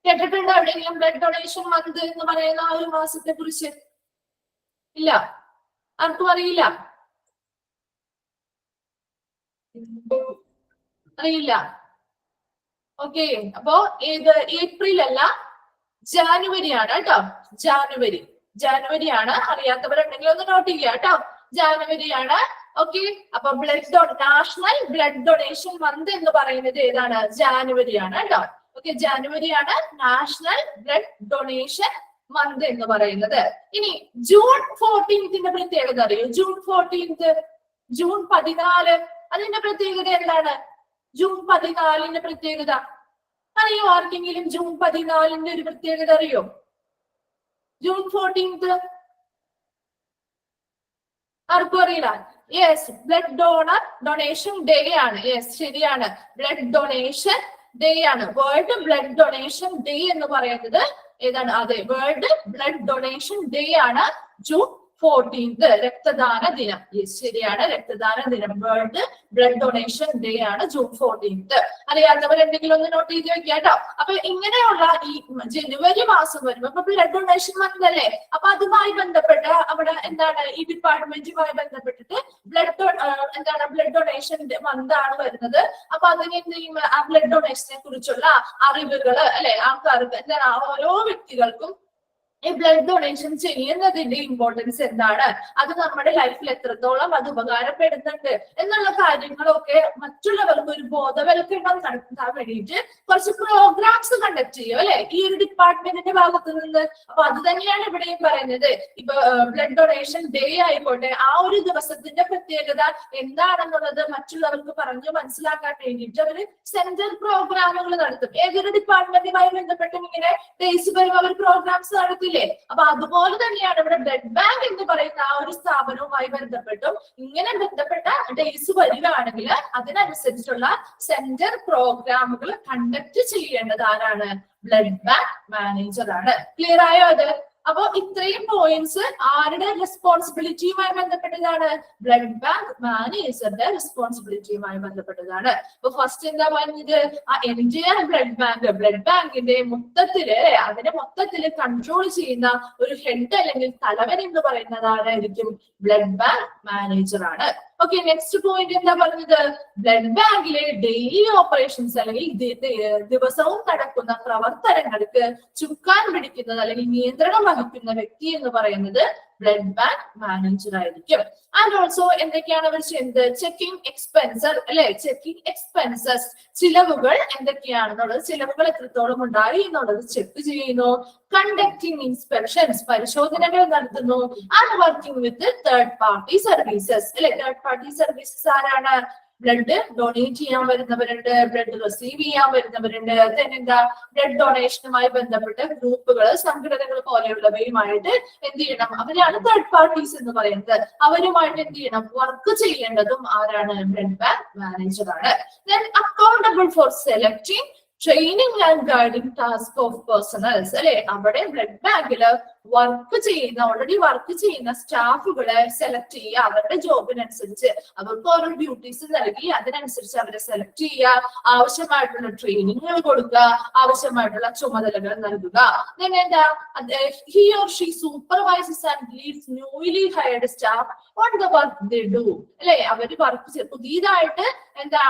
കേട്ടിട്ടുണ്ടോ എവിടെയെങ്കിലും? ബ്ലഡ് ഡൊണേഷൻ മന്ത് എന്ന് പറയുന്ന ആ ഒരു മാസത്തെ കുറിച്ച് ഇല്ല, ആർക്കും അറിയില്ല, അറിയില്ല. ഓക്കെ, അപ്പോ ഏത് ഏപ്രിൽ അല്ല, ജാനുവരി ആണ് കേട്ടോ. ജാനുവരിയാണ്. അറിയാത്തവരുണ്ടെങ്കിൽ ഒന്ന് നോട്ട് ചെയ്യുക കേട്ടോ. ജാനുവരിയാണ്. ഓക്കെ, അപ്പൊ നാഷണൽ ബ്ലഡ് ഡൊണേഷൻ മന്ത് എന്ന് പറയുന്നത് ഏതാണ്? ജാനുവരിയാണ് കേട്ടോ. ഓക്കെ, ജാനുവരിയാണ് നാഷണൽ ബ്ലഡ് ഡൊണേഷൻ മന്ത് എന്ന് പറയുന്നത്. ഇനി ജൂൺ 14ന്റെ പ്രത്യേകത അറിയോ? ജൂൺ 14 അതിന്റെ പ്രത്യേകത എന്താണ്? ജൂൺ 14ന്റെ പ്രത്യേകത അറിയോ? ആർക്കെങ്കിലും ജൂൺ 14ന്റെ ഒരു പ്രത്യേകത അറിയോ? ജൂൺ 14 ആർക്കും അറിയില്ല? യെസ്, ബ്ലഡ് ഡൊണേഷൻ ഡേ ആണ്. യെസ്, ശരിയാണ്, ബ്ലഡ് ഡൊണേഷൻ ഡേ ആണ്. വേൾഡ് ബ്ലഡ് ഡൊണേഷൻ ഡേ എന്ന് പറയുന്നത് ഏതാണ്? അതെ, വേൾഡ് ബ്ലഡ് ഡൊണേഷൻ ഡേ ആണ് ജൂൺ 14, രക്തദാന ദിനം. ശരിയാണ്, രക്തദാന ദിനം. വേൾഡ് ബ്ലഡ് ഡൊണേഷൻ ഡേ ആണ് ജൂൺ 14. അറിയാത്തവരെന്തെങ്കിലും ഒന്ന് നോട്ട് ചെയ്ത് വെക്കുക കേട്ടോ. അപ്പൊ ഇങ്ങനെയുള്ള ഈ ജനുവരി മാസം വരുമ്പോ ഇപ്പൊ ബ്ലഡ് ഡൊണേഷൻ മന്ത് അല്ലേ. അപ്പൊ അതുമായി ബന്ധപ്പെട്ട് അവിടെ എന്താണ് ഈ ഡിപ്പാർട്ട്മെന്റുമായി ബന്ധപ്പെട്ടിട്ട് ബ്ലഡ് ഡൊണേഷൻ മന്ത് ആണ് വരുന്നത്. അപ്പൊ അതിന് എന്ത് ചെയ്യും? ആ ബ്ലഡ് ഡൊണേഷനെ കുറിച്ചുള്ള അറിവുകൾ അല്ലെ ആൾക്കാർക്ക് എന്താണ് ഓരോ വ്യക്തികൾക്കും ഈ ബ്ലഡ് ഡൊണേഷൻ ചെയ്യുന്നതിന്റെ ഇമ്പോർട്ടൻസ് എന്താണ്, അത് നമ്മുടെ ലൈഫിൽ എത്രത്തോളം അത് ഉപകാരപ്പെടുന്നുണ്ട് എന്നുള്ള കാര്യങ്ങളൊക്കെ മറ്റുള്ളവർക്ക് ഒരു ബോധവൽക്കരണം നടത്താൻ വേണ്ടിയിട്ട് കുറച്ച് പ്രോഗ്രാംസ് കണ്ടക്ട് ചെയ്യും അല്ലെ ഈ ഒരു ഡിപ്പാർട്ട്മെന്റിന്റെ ഭാഗത്ത് നിന്ന്. അപ്പൊ അത് തന്നെയാണ് ഇവിടെയും പറയുന്നത്. ഇപ്പൊ ബ്ലഡ് ഡൊണേഷൻ ഡേ ആയിക്കോട്ടെ, ആ ഒരു ദിവസത്തിന്റെ പ്രത്യേകത എന്താണെന്നുള്ളത് മറ്റുള്ളവർക്ക് പറഞ്ഞു മനസ്സിലാക്കാൻ വേണ്ടിയിട്ട് അവര് സെന്റർ പ്രോഗ്രാമുകൾ നടത്തും. ഏതൊരു ഡിപ്പാർട്ട്മെന്റുമായി ബന്ധപ്പെട്ടും ഇങ്ങനെ ഡേയ്സ് വരുമ്പോൾ അവർ പ്രോഗ്രാംസ് നടത്തില്ല. അപ്പൊ അതുപോലെ തന്നെയാണ് ഇവിടെ ബ്ലഡ് ബാങ്ക് എന്ന് പറയുന്ന ആ ഒരു സ്ഥാപനവുമായി ബന്ധപ്പെട്ടും ഇങ്ങനെ ബന്ധപ്പെട്ട ഡേയ്സ് വരികയാണെങ്കിൽ അതിനനുസരിച്ചുള്ള സെന്റർ പ്രോഗ്രാമുകൾ കണ്ടക്ട് ചെയ്യേണ്ടത് ആരാണ്? ബ്ലഡ് ബാങ്ക് മാനേജർ ആണ്. ക്ലിയർ ആയോ അത്? അപ്പൊ ഇത്രയും പോയിന്റ്സ് ആരുടെ റെസ്പോൺസിബിലിറ്റിയുമായി ബന്ധപ്പെട്ടതാണ്? ബ്ലഡ് ബാങ്ക് മാനേജറുടെ റെസ്പോൺസിബിലിറ്റിയുമായി ബന്ധപ്പെട്ടതാണ്. അപ്പൊ ഫസ്റ്റ് എന്താ പറഞ്ഞത്? ആ എൻറ്റയർ ബ്ലഡ് ബാങ്കിന്റെ മൊത്തത്തില് കൺട്രോൾ ചെയ്യുന്ന ഒരു ഹെഡ് അല്ലെങ്കിൽ തലവൻ എന്ന് പറയുന്നത് ആരായിരിക്കും? ബ്ലഡ് ബാങ്ക് മാനേജർ ആണ്. ഓക്കെ, നെക്സ്റ്റ് പോയിന്റ് എന്താ പറഞ്ഞത്? ബ്ലഡ് ബാങ്കിലെ ഡെയിലി ഓപ്പറേഷൻസ് അല്ലെങ്കിൽ ദിവസവും നടക്കുന്ന പ്രവർത്തനങ്ങൾക്ക് ചുക്കാൻ പിടിക്കുന്നത് അല്ലെങ്കിൽ നിയന്ത്രണം വഹിക്കുന്ന വ്യക്തി എന്ന് പറയുന്നത് ബ്ലഡ് ബാങ്ക് മാനേജർ ആയിരിക്കും. ആൻഡ് ഓൾസോ എന്തൊക്കെയാണ് അവർ ചെയ്യുന്നത്? ചെക്കിംഗ് എക്സ്പെൻസർ അല്ലെ, ചെക്കിംഗ് എക്സ്പെൻസസ്, ചിലവുകൾ എന്തൊക്കെയാണെന്നുള്ളത്, ചിലവുകൾ എത്രത്തോളം ഉണ്ടായി എന്നുള്ളത് ചെക്ക് ചെയ്യുന്നു. കണ്ടക്ടിങ് ഇൻസ്പെക്ഷൻസ്, പരിശോധനകൾ നടത്തുന്നു. And working with third party services അല്ലെ. തേർഡ് പാർട്ടി സർവീസസ് ആരാണ്? ബ്ലഡ് ഡൊണേറ്റ് ചെയ്യാൻ വരുന്നവരുണ്ട്, ബ്ലഡ് റിസീവ് ചെയ്യാൻ വരുന്നവരുണ്ട്. എന്താ ബ്ലഡ് ഡൊണേഷനുമായി ബന്ധപ്പെട്ട ഗ്രൂപ്പുകൾ, സംഘടനകൾ പോലെയുള്ളവയുമായിട്ട് എന്ത് ചെയ്യണം? അവരാണ് തേർഡ് പാർട്ടീസ് എന്ന് പറയുന്നത്. അവരുമായിട്ട് എന്ത് ചെയ്യണം? വർക്ക് ചെയ്യേണ്ടതും ആരാണ്? ബ്ലഡ് ബാങ്ക് മാനേജർ ആണ്. Then accountable for selecting, training and guiding task of personnels അല്ലെ. അവിടെ ബ്ലഡ് ബാങ്കില് ഓൾറെഡി വർക്ക് ചെയ്യുന്ന സ്റ്റാഫുകളെ സെലക്ട് ചെയ്യുക. അവരുടെ ജോബിനനുസരിച്ച് അവർക്ക് ഓരോ ഡ്യൂട്ടീസ് നൽകി അതിനനുസരിച്ച് അവരെ സെലക്ട് ചെയ്യുക. ആവശ്യമായിട്ടുള്ള ട്രെയിനിങ്ങുകൾ കൊടുക്കുക, ആവശ്യമായിട്ടുള്ള ചുമതലകൾ നൽകുക. എന്താ? He or she supervises and leads newly hired staff on the work they do അല്ലെ. അവര് വർക്ക് പുതിയതായിട്ട്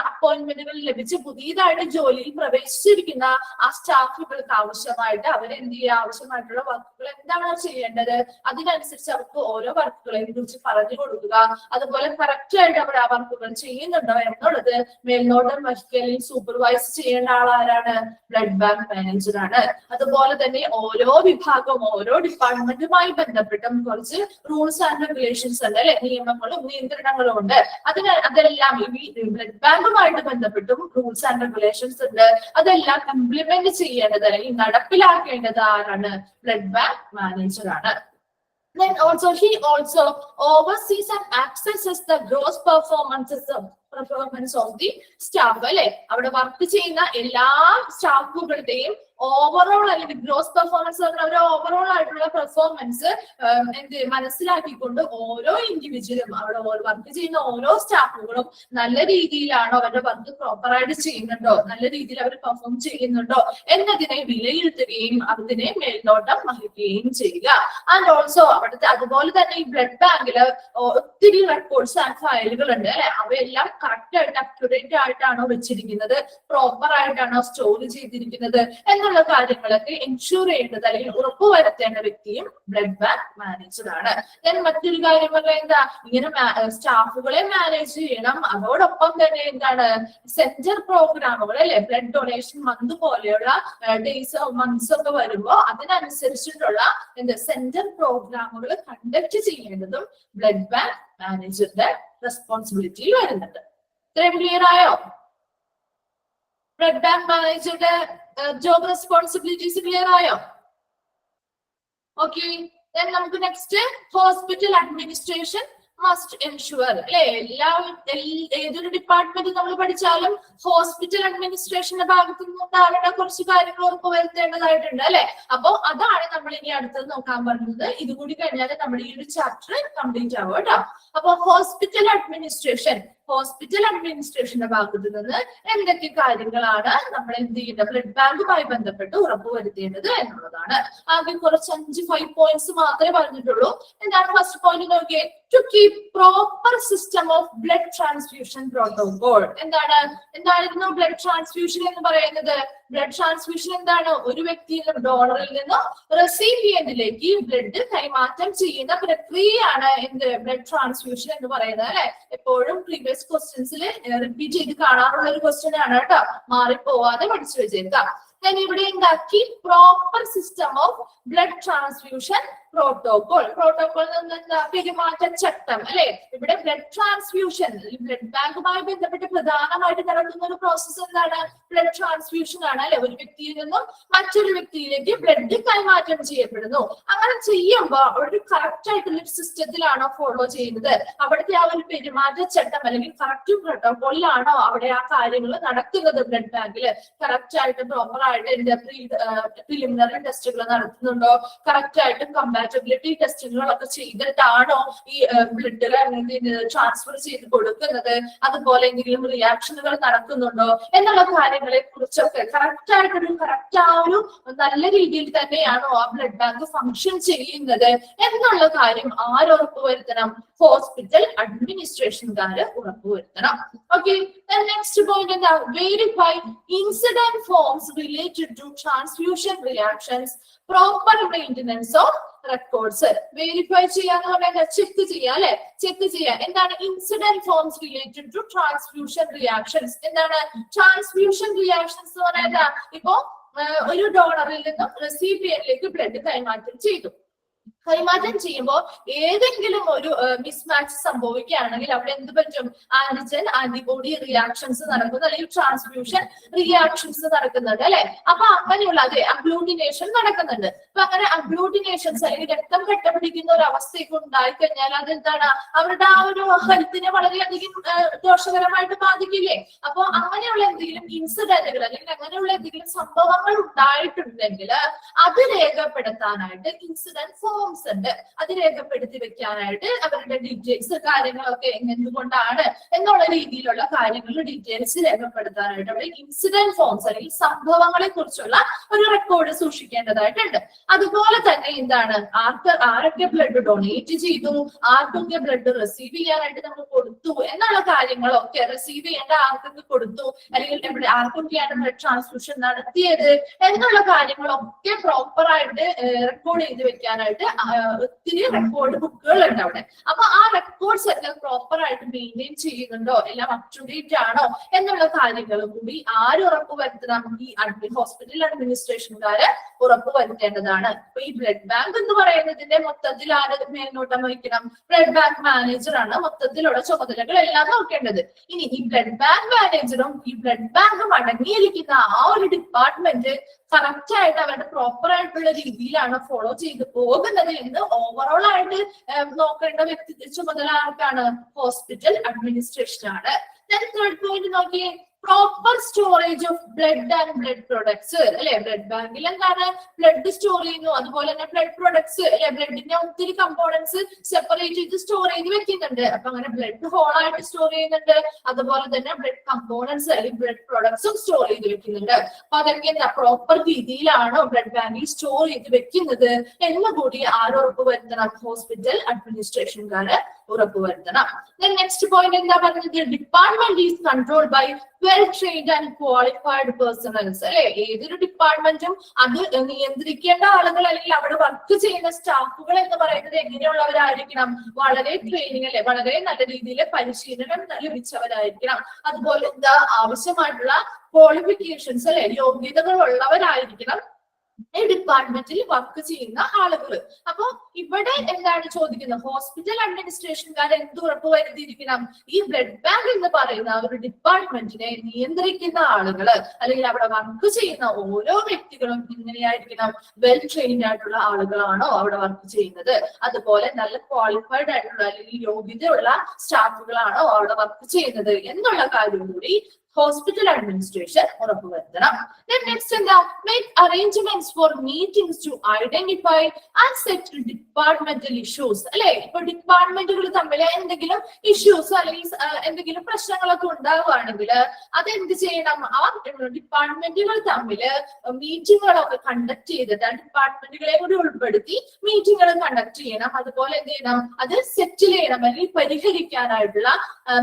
അപ്പോയിന്റ്മെന്റുകൾ ലഭിച്ച് പുതിയതായിട്ട് ജോലിയിൽ പ്രവേശിച്ചിരിക്കുന്ന ആ സ്റ്റാഫുകൾക്ക് ആവശ്യമായിട്ട് അവരെന്ത് ചെയ്യുക? ആവശ്യമായിട്ടുള്ള വർക്കുകൾ എന്താണ് എന്താണോ ചെയ്യേണ്ടത് അതിനനുസരിച്ച് അവർക്ക് ഓരോ വർക്കുകളെ കുറിച്ച് പറഞ്ഞു കൊടുക്കുക. അതുപോലെ കറക്റ്റ് ആയിട്ട് അവർ ആ വർക്കുകൾ ചെയ്യുന്നുണ്ടോ എന്നുള്ളത് മേൽനോട്ടം വഹിക്കലിൽ സൂപ്പർവൈസ് ചെയ്യേണ്ട ആളാരാണ്? ബ്ലഡ് ബാങ്ക് മാനേജർ ആണ്. അതുപോലെ തന്നെ ഓരോ വിഭാഗം ഓരോ ഡിപ്പാർട്ട്മെന്റുമായി ബന്ധപ്പെട്ടും കുറച്ച് റൂൾസ് ആൻഡ് റെഗുലേഷൻസ് ഉണ്ട് അല്ലെ, നിയമങ്ങളും നിയന്ത്രണങ്ങളും ഉണ്ട്. അതെല്ലാം ഈ ബ്ലഡ് ബാങ്കുമായിട്ട് ബന്ധപ്പെട്ടും റൂൾസ് ആൻഡ് റെഗുലേഷൻസ് ഉണ്ട്. അതെല്ലാം ഇംപ്ലിമെന്റ് ചെയ്യേണ്ടത് അല്ലെങ്കിൽ നടപ്പിലാക്കേണ്ടത് ആരാണ്? ബ്ലഡ് ബാങ്ക് മാനേജർ ആണ്. Then also he also oversees and accesses the gross performance of the staff അല്ലെ, അവിടെ വർക്ക് ചെയ്യുന്ന എല്ലാ സ്റ്റാഫുകളുടെയും ഓവറോൾ അല്ലെങ്കിൽ ഗ്രോസ് പെർഫോമൻസ് അവരുടെ ഓവറോൾ ആയിട്ടുള്ള പെർഫോമൻസ് മനസ്സിലാക്കിക്കൊണ്ട് ഓരോ ഇൻഡിവിജ്വലും അവിടെ വർക്ക് ചെയ്യുന്ന ഓരോ സ്റ്റാഫുകളും നല്ല രീതിയിലാണോ അവരുടെ വർക്ക് പ്രോപ്പറായിട്ട് ചെയ്യുന്നുണ്ടോ, നല്ല രീതിയിൽ അവർ പെർഫോം ചെയ്യുന്നുണ്ടോ എന്നതിനെ വിലയിരുത്തുകയും അതിനെ മേൽനോട്ടം വഹിക്കുകയും ചെയ്യുക. ആൻഡ് ഓൾസോ അവിടുത്തെ അതുപോലെ തന്നെ ഈ ബ്ലഡ് ബാങ്കില് ഒത്തിരി റെക്കോർഡ്സ് ആൻഡ് ഫയലുകൾ ഉണ്ട് അല്ലെ, അവയെല്ലാം കറക്റ്റ് ആയിട്ട് അക്യുറേറ്റ് ആയിട്ടാണോ വെച്ചിരിക്കുന്നത്, പ്രോപ്പർ ആയിട്ടാണോ സ്റ്റോർ ചെയ്തിരിക്കുന്നത് എന്നുള്ള കാര്യങ്ങളൊക്കെ എൻഷുർ ചെയ്യേണ്ടത് അല്ലെങ്കിൽ ഉറപ്പുവരുത്തേണ്ട വ്യക്തിയും ബ്ലഡ് ബാങ്ക് മാനേജർ ആണ്. ഞാൻ മറ്റൊരു കാര്യം പറഞ്ഞാൽ എന്താ, ഇങ്ങനെ സ്റ്റാഫുകളെ മാനേജ് ചെയ്യണം. അതോടൊപ്പം തന്നെ എന്താണ് സെന്റർ പ്രോഗ്രാമുകൾ അല്ലെ, ബ്ലഡ് ഡൊണേഷൻ മന്ത് പോലെയുള്ള ഡേയ്സ് മന്ത്സ് ഒക്കെ വരുമ്പോ അതിനനുസരിച്ചിട്ടുള്ള സെന്റർ പ്രോഗ്രാമുകൾ കണ്ടക്ട് ചെയ്യേണ്ടതും ബ്ലഡ് ബാങ്ക് മാനേജറുടെ റെസ്പോൺസിബിലിറ്റിയിൽ വരുന്നുണ്ട്. ഇത്രയും ക്ലിയർ ആയോ? ബ്ലഡ് ബാങ്ക് മാനേജറുടെ ജോബ് റെസ്പോൺസിബിലിറ്റീസ് ക്ലിയർ ആയോ? ഓക്കെ, നമുക്ക് next hospital administration must ensure അല്ലെ. ഏതൊരു ഡിപ്പാർട്ട്മെന്റ് നമ്മൾ പഠിച്ചാലും ഹോസ്പിറ്റൽ അഡ്മിനിസ്ട്രേഷന്റെ ഭാഗത്ത് നിന്നുണ്ടാവേണ്ട കുറച്ച് കാര്യങ്ങൾ ഉറപ്പുവരുത്തേണ്ടതായിട്ടുണ്ട് അല്ലെ. അപ്പൊ അതാണ് നമ്മൾ ഇനി അടുത്തത് നോക്കാൻ പറയുന്നത്. ഇതുകൂടി കഴിഞ്ഞാൽ നമ്മുടെ ഈ ഒരു ചാപ്റ്റർ കംപ്ലീറ്റ് ആവും കേട്ടോ. അപ്പൊ ഹോസ്പിറ്റൽ അഡ്മിനിസ്ട്രേഷന്റെ ഭാഗത്ത് നിന്ന് എന്തൊക്കെ കാര്യങ്ങളാണ് നമ്മൾ എന്ത് ചെയ്യേണ്ടത്, ബ്ലഡ് ബാങ്കുമായി ബന്ധപ്പെട്ട് ഉറപ്പുവരുത്തേണ്ടത് എന്നുള്ളതാണ്. ആകെ കുറച്ച് 5 പോയിന്റ്സ് മാത്രമേ പറഞ്ഞിട്ടുള്ളൂ. എന്താണ് ഫസ്റ്റ് പോയിന്റ് നോക്കിയേ, to keep proper system of blood transfusion protocol. എന്തായിരുന്നു ബ്ലഡ് ട്രാൻസ്ഫ്യൂഷൻ എന്ന് പറയുന്നത്? ബ്ലഡ് ട്രാൻസ്ഫ്യൂഷൻ എന്താണ്? ഒരു വ്യക്തിയിൽ ഡോണറിൽ നിന്ന് റെസിപ്പിയന്റിലേക്ക് ബ്ലഡ് കൈമാറ്റം ചെയ്യുന്ന പ്രക്രിയയാണ് എന്ത് ബ്ലഡ് ട്രാൻസ്ഫ്യൂഷൻ എന്ന് പറയുന്നത് അല്ലെ. എപ്പോഴും പ്രീവിയസ് ക്വസ്റ്റ്യൻസിൽ റിപ്പീറ്റ് ചെയ്ത് കാണാറുള്ള ഒരു ക്വസ്റ്റ്യൻ ആണ് കേട്ടോ, മാറിപ്പോവാതെ പഠിച്ചു വെച്ചേക്കാം. ഞാൻ ഇവിടെ എന്താക്കി, proper system of blood transfusion protocol എന്താ, പെരുമാറ്റച്ചട്ടം അല്ലെ. ഇവിടെ ബ്ലഡ് ട്രാൻസ്ഫ്യൂഷൻ ബ്ലഡ് ബാങ്കുമായി ബന്ധപ്പെട്ട് പ്രധാനമായിട്ട് നടക്കുന്ന ഒരു പ്രോസസ് എന്താണ്? ബ്ലഡ് ട്രാൻസ്ഫ്യൂഷൻ ആണ് അല്ലെ. ഒരു വ്യക്തിയിൽ നിന്നും മറ്റൊരു വ്യക്തിയിലേക്ക് ബ്ലഡ് കൈമാറ്റം ചെയ്യപ്പെടുന്നു. അങ്ങനെ ചെയ്യുമ്പോൾ ഒരു കറക്റ്റ് ആയിട്ടുള്ള ഒരു സിസ്റ്റത്തിലാണോ ഫോളോ ചെയ്യുന്നത്, അവിടുത്തെ ആ ഒരു പെരുമാറ്റച്ചട്ടം അല്ലെങ്കിൽ കറക്റ്റ് പ്രോട്ടോകോളിലാണോ അവിടെ ആ കാര്യങ്ങൾ നടക്കുന്നത്? ബ്ലഡ് ബാങ്കിൽ കറക്റ്റ് ആയിട്ട് പ്രോപ്പർ ആയിട്ട് പ്രിലിമിനറി ടെസ്റ്റുകൾ നടത്തുന്നുണ്ടോ, കറക്റ്റ് ആയിട്ട് കമ്പാറ്റബിലിറ്റി ടെസ്റ്റുകളൊക്കെ ചെയ്തിട്ടാണോ ഈ ബ്ലഡ് ട്രാൻസ്ഫർ ചെയ്ത് കൊടുക്കുന്നത്, അതുപോലെ എന്തെങ്കിലും റിയാക്ഷനുകൾ നടക്കുന്നുണ്ടോ എന്നുള്ള കാര്യങ്ങളെ കുറിച്ചൊക്കെ കറക്റ്റ് ആ ഒരു നല്ല രീതിയിൽ തന്നെയാണോ ആ ബ്ലഡ് ബാങ്ക് ഫംഗ്ഷൻ ചെയ്യുന്നത് എന്നുള്ള കാര്യം ആരുറപ്പുവരുത്തണം? ഹോസ്പിറ്റൽ അഡ്മിനിസ്ട്രേഷൻകാര് ഉറപ്പുവരുത്തണം. ഓക്കെ, നെക്സ്റ്റ് പോയിന്റ് എന്താ, verify incident forms related to transfusion reactions, proper maintenance of records. Verify ചെയ്യാന്ന് പറഞ്ഞാൽ ചെക്ക് ചെയ്യാം അല്ലെ, ചെക്ക് ചെയ്യാം. എന്താണ് incident forms related to transfusion reactions? എന്താണ് ട്രാൻസ്ഫ്യൂഷൻ റിയാക്ഷൻസ് എന്ന് പറഞ്ഞാൽ, ഇപ്പോ ഒരു ഡോണറിൽ നിന്നും റെസിപ്പിയന്റിലേക്ക് ബ്ലഡ് കൈമാറ്റം ചെയ്തു. കൈമാറ്റം ചെയ്യുമ്പോൾ ഏതെങ്കിലും ഒരു മിസ്മാച്ച് സംഭവിക്കുകയാണെങ്കിൽ അവിടെ എന്ത് പറ്റും? ആന്റിജൻ ആന്റിബോഡി റിയാക്ഷൻസ് നടക്കുന്നു, അല്ലെങ്കിൽ ട്രാൻസ്ഫ്യൂഷൻ റിയാക്ഷൻസ് നടക്കുന്നുണ്ട് അല്ലെ. അപ്പൊ അങ്ങനെയുള്ള അഗ്ലൂട്ടിനേഷൻ നടക്കുന്നുണ്ട്. അപ്പൊ അങ്ങനെ അഗ്ലൂട്ടിനേഷൻസ് അല്ലെങ്കിൽ രക്തം കെട്ടപിടിക്കുന്ന ഒരു അവസ്ഥയൊക്കെ ഉണ്ടായിക്കഴിഞ്ഞാൽ അതെന്താണ് അവരുടെ ആ ഒരു ഹെൽത്തിനെ വളരെയധികം ദോഷകരമായിട്ട് ബാധിക്കില്ലേ. അപ്പൊ അങ്ങനെയുള്ള എന്തെങ്കിലും ഇൻസിഡന്റുകൾ അല്ലെങ്കിൽ അങ്ങനെയുള്ള എന്തെങ്കിലും സംഭവങ്ങൾ ഉണ്ടായിട്ടുണ്ടെങ്കിൽ അത് രേഖപ്പെടുത്താനായിട്ട് ഇൻസിഡന്റ് ഫോം ഫോംസ് ഉണ്ട്, അത് രേഖപ്പെടുത്തി വെക്കാനായിട്ട് അവരുടെ ഡീറ്റെയിൽസ് കാര്യങ്ങളൊക്കെ എന്തുകൊണ്ടാണ് എന്നുള്ള രീതിയിലുള്ള കാര്യങ്ങൾ ഡീറ്റെയിൽസ് രേഖപ്പെടുത്താനായിട്ട് അവിടെ ഇൻസിഡന്റ് ഫോംസ് അല്ലെങ്കിൽ സംഭവങ്ങളെ കുറിച്ചുള്ള ഒരു റെക്കോർഡ് സൂക്ഷിക്കേണ്ടതായിട്ടുണ്ട്. അതുപോലെ തന്നെ എന്താണ് ആരൊക്കെ ബ്ലഡ് ഡൊണേറ്റ് ചെയ്തു, ആർക്കൊക്കെ ബ്ലഡ് റിസീവ് ചെയ്യാനായിട്ട് നമ്മൾ കൊടുത്തു എന്നുള്ള കാര്യങ്ങളൊക്കെ, റിസീവ് ചെയ്യേണ്ട ആർക്കൊക്കെ കൊടുത്തു അല്ലെങ്കിൽ ആർക്കൊക്കെയാണ് ബ്ലഡ് ട്രാൻസ്ഫ്യൂഷൻ നടത്തിയത് എന്നുള്ള കാര്യങ്ങളൊക്കെ പ്രോപ്പർ ആയിട്ട് റെക്കോർഡ് ചെയ്ത് വെക്കാനായിട്ട് ഒത്തിരി റെക്കോർഡ് ബുക്കുകൾ ഉണ്ട് അവിടെ. അപ്പൊ ആ റെക്കോർഡ്സ് ഒക്കെ പ്രോപ്പർ ആയിട്ട് മെയിൻറ്റെയിൻ ചെയ്യുന്നുണ്ടോ, എല്ലാം അപ് ടു ഡേറ്റ് ആണോ എന്നുള്ള കാര്യങ്ങളും കൂടി ആര് ഉറപ്പുവരുത്തണം? ഈ ഹോസ്പിറ്റൽ അഡ്മിനിസ്ട്രേഷൻകാര് ഉറപ്പുവരുത്തേണ്ടതാണ്. അപ്പൊ ഈ ബ്ലഡ് ബാങ്ക് എന്ന് പറയുന്നതിന്റെ മൊത്തത്തിൽ ആര് മേൽനോട്ടം വഹിക്കണം? ബ്ലഡ് ബാങ്ക് മാനേജർ ആണ് മൊത്തത്തിലുള്ള ചുമതലകൾ എല്ലാം നോക്കേണ്ടത്. ഇനി ഈ ബ്ലഡ് ബാങ്ക് മാനേജറും ഈ ബ്ലഡ് ബാങ്കും അടങ്ങിയിരിക്കുന്ന ആ ഒരു ഡിപ്പാർട്ട്മെന്റ് കറക്റ്റ് ആയിട്ട് അവരുടെ പ്രോപ്പർ ആയിട്ടുള്ള രീതിയിലാണ് ഫോളോ ചെയ്ത് പോകുന്നത് എന്ന് ഓവറോൾ ആയിട്ട് നോക്കേണ്ട ചുമതല ആർക്കാണ്? ഹോസ്പിറ്റൽ അഡ്മിനിസ്ട്രേഷൻ ആണ്. തേർഡ് പോയിന്റ് നോക്കിയേ, proper storage of blood and blood products അല്ലെ. ബ്ലഡ് ബാങ്കിൽ എന്താണ് ബ്ലഡ് സ്റ്റോർ ചെയ്യുന്നു, അതുപോലെ തന്നെ ബ്ലഡ് പ്രൊഡക്ട്സ് അല്ലെ, ബ്ലഡിന്റെ ഒത്തിരി കമ്പോണൻസ് സെപ്പറേറ്റ് ചെയ്ത് സ്റ്റോർ ചെയ്ത് വെക്കുന്നുണ്ട്. അപ്പൊ അങ്ങനെ ബ്ലഡ് ഹോൾ ആയിട്ട് സ്റ്റോർ ചെയ്യുന്നുണ്ട്, അതുപോലെ തന്നെ ബ്ലഡ് കമ്പോണൻസ് അല്ലെങ്കിൽ ബ്ലഡ് പ്രൊഡക്ട്സും സ്റ്റോർ ചെയ്ത് വെക്കുന്നുണ്ട്. അപ്പൊ അതൊക്കെ എന്താ പ്രോപ്പർ രീതിയിലാണോ ബ്ലഡ് ബാങ്കിൽ സ്റ്റോർ ചെയ്ത് വെക്കുന്നത് എന്ന് കൂടി ആര് ഉറപ്പുവരുത്തണം? ഹോസ്പിറ്റൽ അഡ്മിനിസ്ട്രേഷൻകാര് ഉറപ്പുവരുത്തണം. നെക്സ്റ്റ് പോയിന്റ് എന്താ പറഞ്ഞത്? Department is controlled by well trained and qualified personnels അല്ലെ. ഏതൊരു ഡിപ്പാർട്ട്മെന്റും അത് നിയന്ത്രിക്കേണ്ട ആളുകൾ അല്ലെങ്കിൽ അവിടെ വർക്ക് ചെയ്യുന്ന സ്റ്റാഫുകൾ എന്ന് പറയുന്നത് എങ്ങനെയുള്ളവരായിരിക്കണം? വളരെ ട്രെയിനിങ് അല്ലെ, വളരെ നല്ല രീതിയിൽ പരിശീലനം ലഭിച്ചവരായിരിക്കണം. അതുപോലെ എന്താ ആവശ്യമായിട്ടുള്ള ക്വാളിഫിക്കേഷൻസ് അല്ലെ, യോഗ്യതകൾ ഉള്ളവരായിരിക്കണം ഈ ഡിപ്പാർട്ട്മെന്റിൽ വർക്ക് ചെയ്യുന്ന ആളുകൾ. അപ്പൊ ഇവിടെ എന്താണ് ചോദിക്കുന്നത്? ഹോസ്പിറ്റൽ അഡ്മിനിസ്ട്രേഷൻകാർ എന്ത് ഉറപ്പുവരുത്തിയിരിക്കണം? ഈ ബ്ലഡ് ബാങ്ക് എന്ന് പറയുന്ന ഒരു ഡിപ്പാർട്ട്മെന്റിനെ നിയന്ത്രിക്കുന്ന ആളുകള് അല്ലെങ്കിൽ അവിടെ വർക്ക് ചെയ്യുന്ന ഓരോ വ്യക്തികളും എങ്ങനെയായിരിക്കണം? വെൽ ട്രെയിൻഡ് ആയിട്ടുള്ള ആളുകളാണോ അവിടെ വർക്ക് ചെയ്യുന്നത്? അതുപോലെ നല്ല ക്വാളിഫൈഡ് ആയിട്ടുള്ള അല്ലെങ്കിൽ യോഗ്യതയുള്ള സ്റ്റാഫുകളാണോ അവിടെ വർക്ക് ചെയ്യുന്നത് എന്നുള്ള കാര്യം കൂടി ഹോസ്പിറ്റൽ അഡ്മിനിസ്ട്രേഷൻ ഉറപ്പുവരുത്തണം. നെക്സ്റ്റ് എന്താ? Make arrangements for meetings to identify and settle departmental issues അല്ലെ. ഇപ്പൊ ഡിപ്പാർട്ട്മെന്റുകൾ തമ്മിൽ എന്തെങ്കിലും ഇഷ്യൂസ് അല്ലെങ്കിൽ എന്തെങ്കിലും പ്രശ്നങ്ങളൊക്കെ ഉണ്ടാവുകയാണെങ്കിൽ അതെന്ത് ചെയ്യണം? ആ ഡിപ്പാർട്ട്മെന്റുകൾ തമ്മിൽ മീറ്റിങ്ങുകളൊക്കെ കണ്ടക്ട് ചെയ്തിട്ട് ആ ഡിപ്പാർട്ട്മെന്റുകളെ കൂടി ഉൾപ്പെടുത്തി മീറ്റിങ്ങുകൾ കണ്ടക്ട് ചെയ്യണം. അതുപോലെ എന്ത് ചെയ്യണം? അത് സെറ്റിൽ ചെയ്യണം അല്ലെങ്കിൽ പരിഹരിക്കാനായിട്ടുള്ള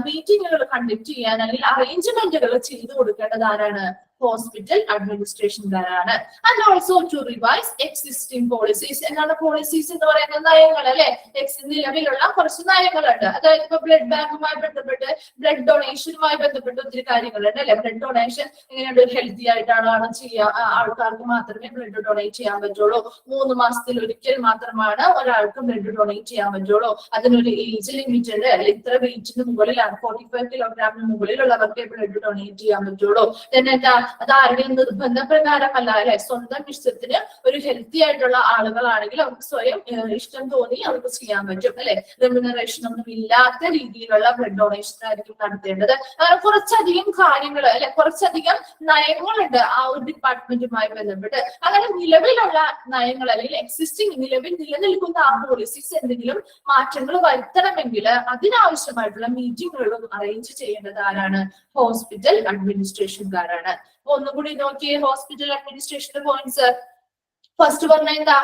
മീറ്റിങ്ങുകൾ കണ്ടക്ട് ചെയ്യാൻ അല്ലെങ്കിൽ അറേഞ്ച്മെന്റ് ചെയ്തു കൊടുക്കേണ്ടത് ആരാണ്? ഹോസ്പിറ്റൽ അഡ്മിനിസ്ട്രേഷൻകാരാണ്. And also to revise existing policies. എന്താണ് പോളിസീസ് എന്ന് പറയുന്ന? നയങ്ങൾ അല്ലെ. നിലവിലുള്ള കുറച്ച് നയങ്ങളുണ്ട്. അതായത് ഇപ്പൊ ബ്ലഡ് ബാങ്കുമായി ബന്ധപ്പെട്ട് ബ്ലഡ് ഡൊണേഷനുമായി ബന്ധപ്പെട്ട് ഒത്തിരി കാര്യങ്ങളുണ്ട് അല്ലെ. ബ്ലഡ് ഡൊണേഷൻ എങ്ങനെയാണ്? ഹെൽത്തി ആയിട്ടാണ് ചെയ്യാൻ, ആൾക്കാർക്ക് മാത്രമേ ബ്ലഡ് ഡൊണേറ്റ് ചെയ്യാൻ പറ്റുള്ളൂ. 3 മാസത്തിൽ ഒരിക്കൽ മാത്രമാണ് ഒരാൾക്ക് ബ്ലഡ് ഡൊണേറ്റ് ചെയ്യാൻ പറ്റുള്ളൂ. അതിനൊരു ഏജ് ലിമിറ്റ് ഉണ്ട്. ഇത്ര വെയിറ്റിന് മുകളിലാണ്, 45 കിലോഗ്രാമിന് മുകളിലുള്ളവർക്ക് ബ്ലഡ് ഡൊണേറ്റ് ചെയ്യാൻ പറ്റുള്ളൂ. എന്താ? അത് ആരുടെയും നിർബന്ധപ്രകാരമല്ല അല്ലെ. സ്വന്തം ഇഷ്ടത്തിന് ഒരു ഹെൽത്തി ആയിട്ടുള്ള ആളുകളാണെങ്കിൽ അവർക്ക് സ്വയം ഇഷ്ടം തോന്നി അവർക്ക് ചെയ്യാൻ പറ്റും അല്ലെ. റെമ്യൂണറേഷൻ ഒന്നും ഇല്ലാത്ത രീതിയിലുള്ള ബ്ലഡ് ഡൊണേഷൻ ആയിരിക്കും നടത്തേണ്ടത്. കുറച്ചധികം കാര്യങ്ങൾ അല്ലെ, കുറച്ചധികം നയങ്ങളുണ്ട് ആ ഒരു ഡിപ്പാർട്ട്മെന്റുമായി ബന്ധപ്പെട്ട്. അങ്ങനെ നിലവിലുള്ള നയങ്ങൾ അല്ലെങ്കിൽ നിലവിൽ നിലനിൽക്കുന്ന ആ പോളിസീസ് എന്തെങ്കിലും മാറ്റങ്ങൾ വരുത്തണമെങ്കിൽ അതിനാവശ്യമായിട്ടുള്ള മീറ്റിങ്ങുകളും അറേഞ്ച് ചെയ്യേണ്ടത് ആരാണ്? ഹോസ്പിറ്റൽ അഡ്മിനിസ്ട്രേഷൻകാരാണ്. ഒന്നുകൂടി നോക്കിയേ ഹോസ്പിറ്റൽ അഡ്മിനിസ്ട്രേഷന്റെ പോയിന്റ്സ്. ഫസ്റ്റ് പറഞ്ഞ എന്താ?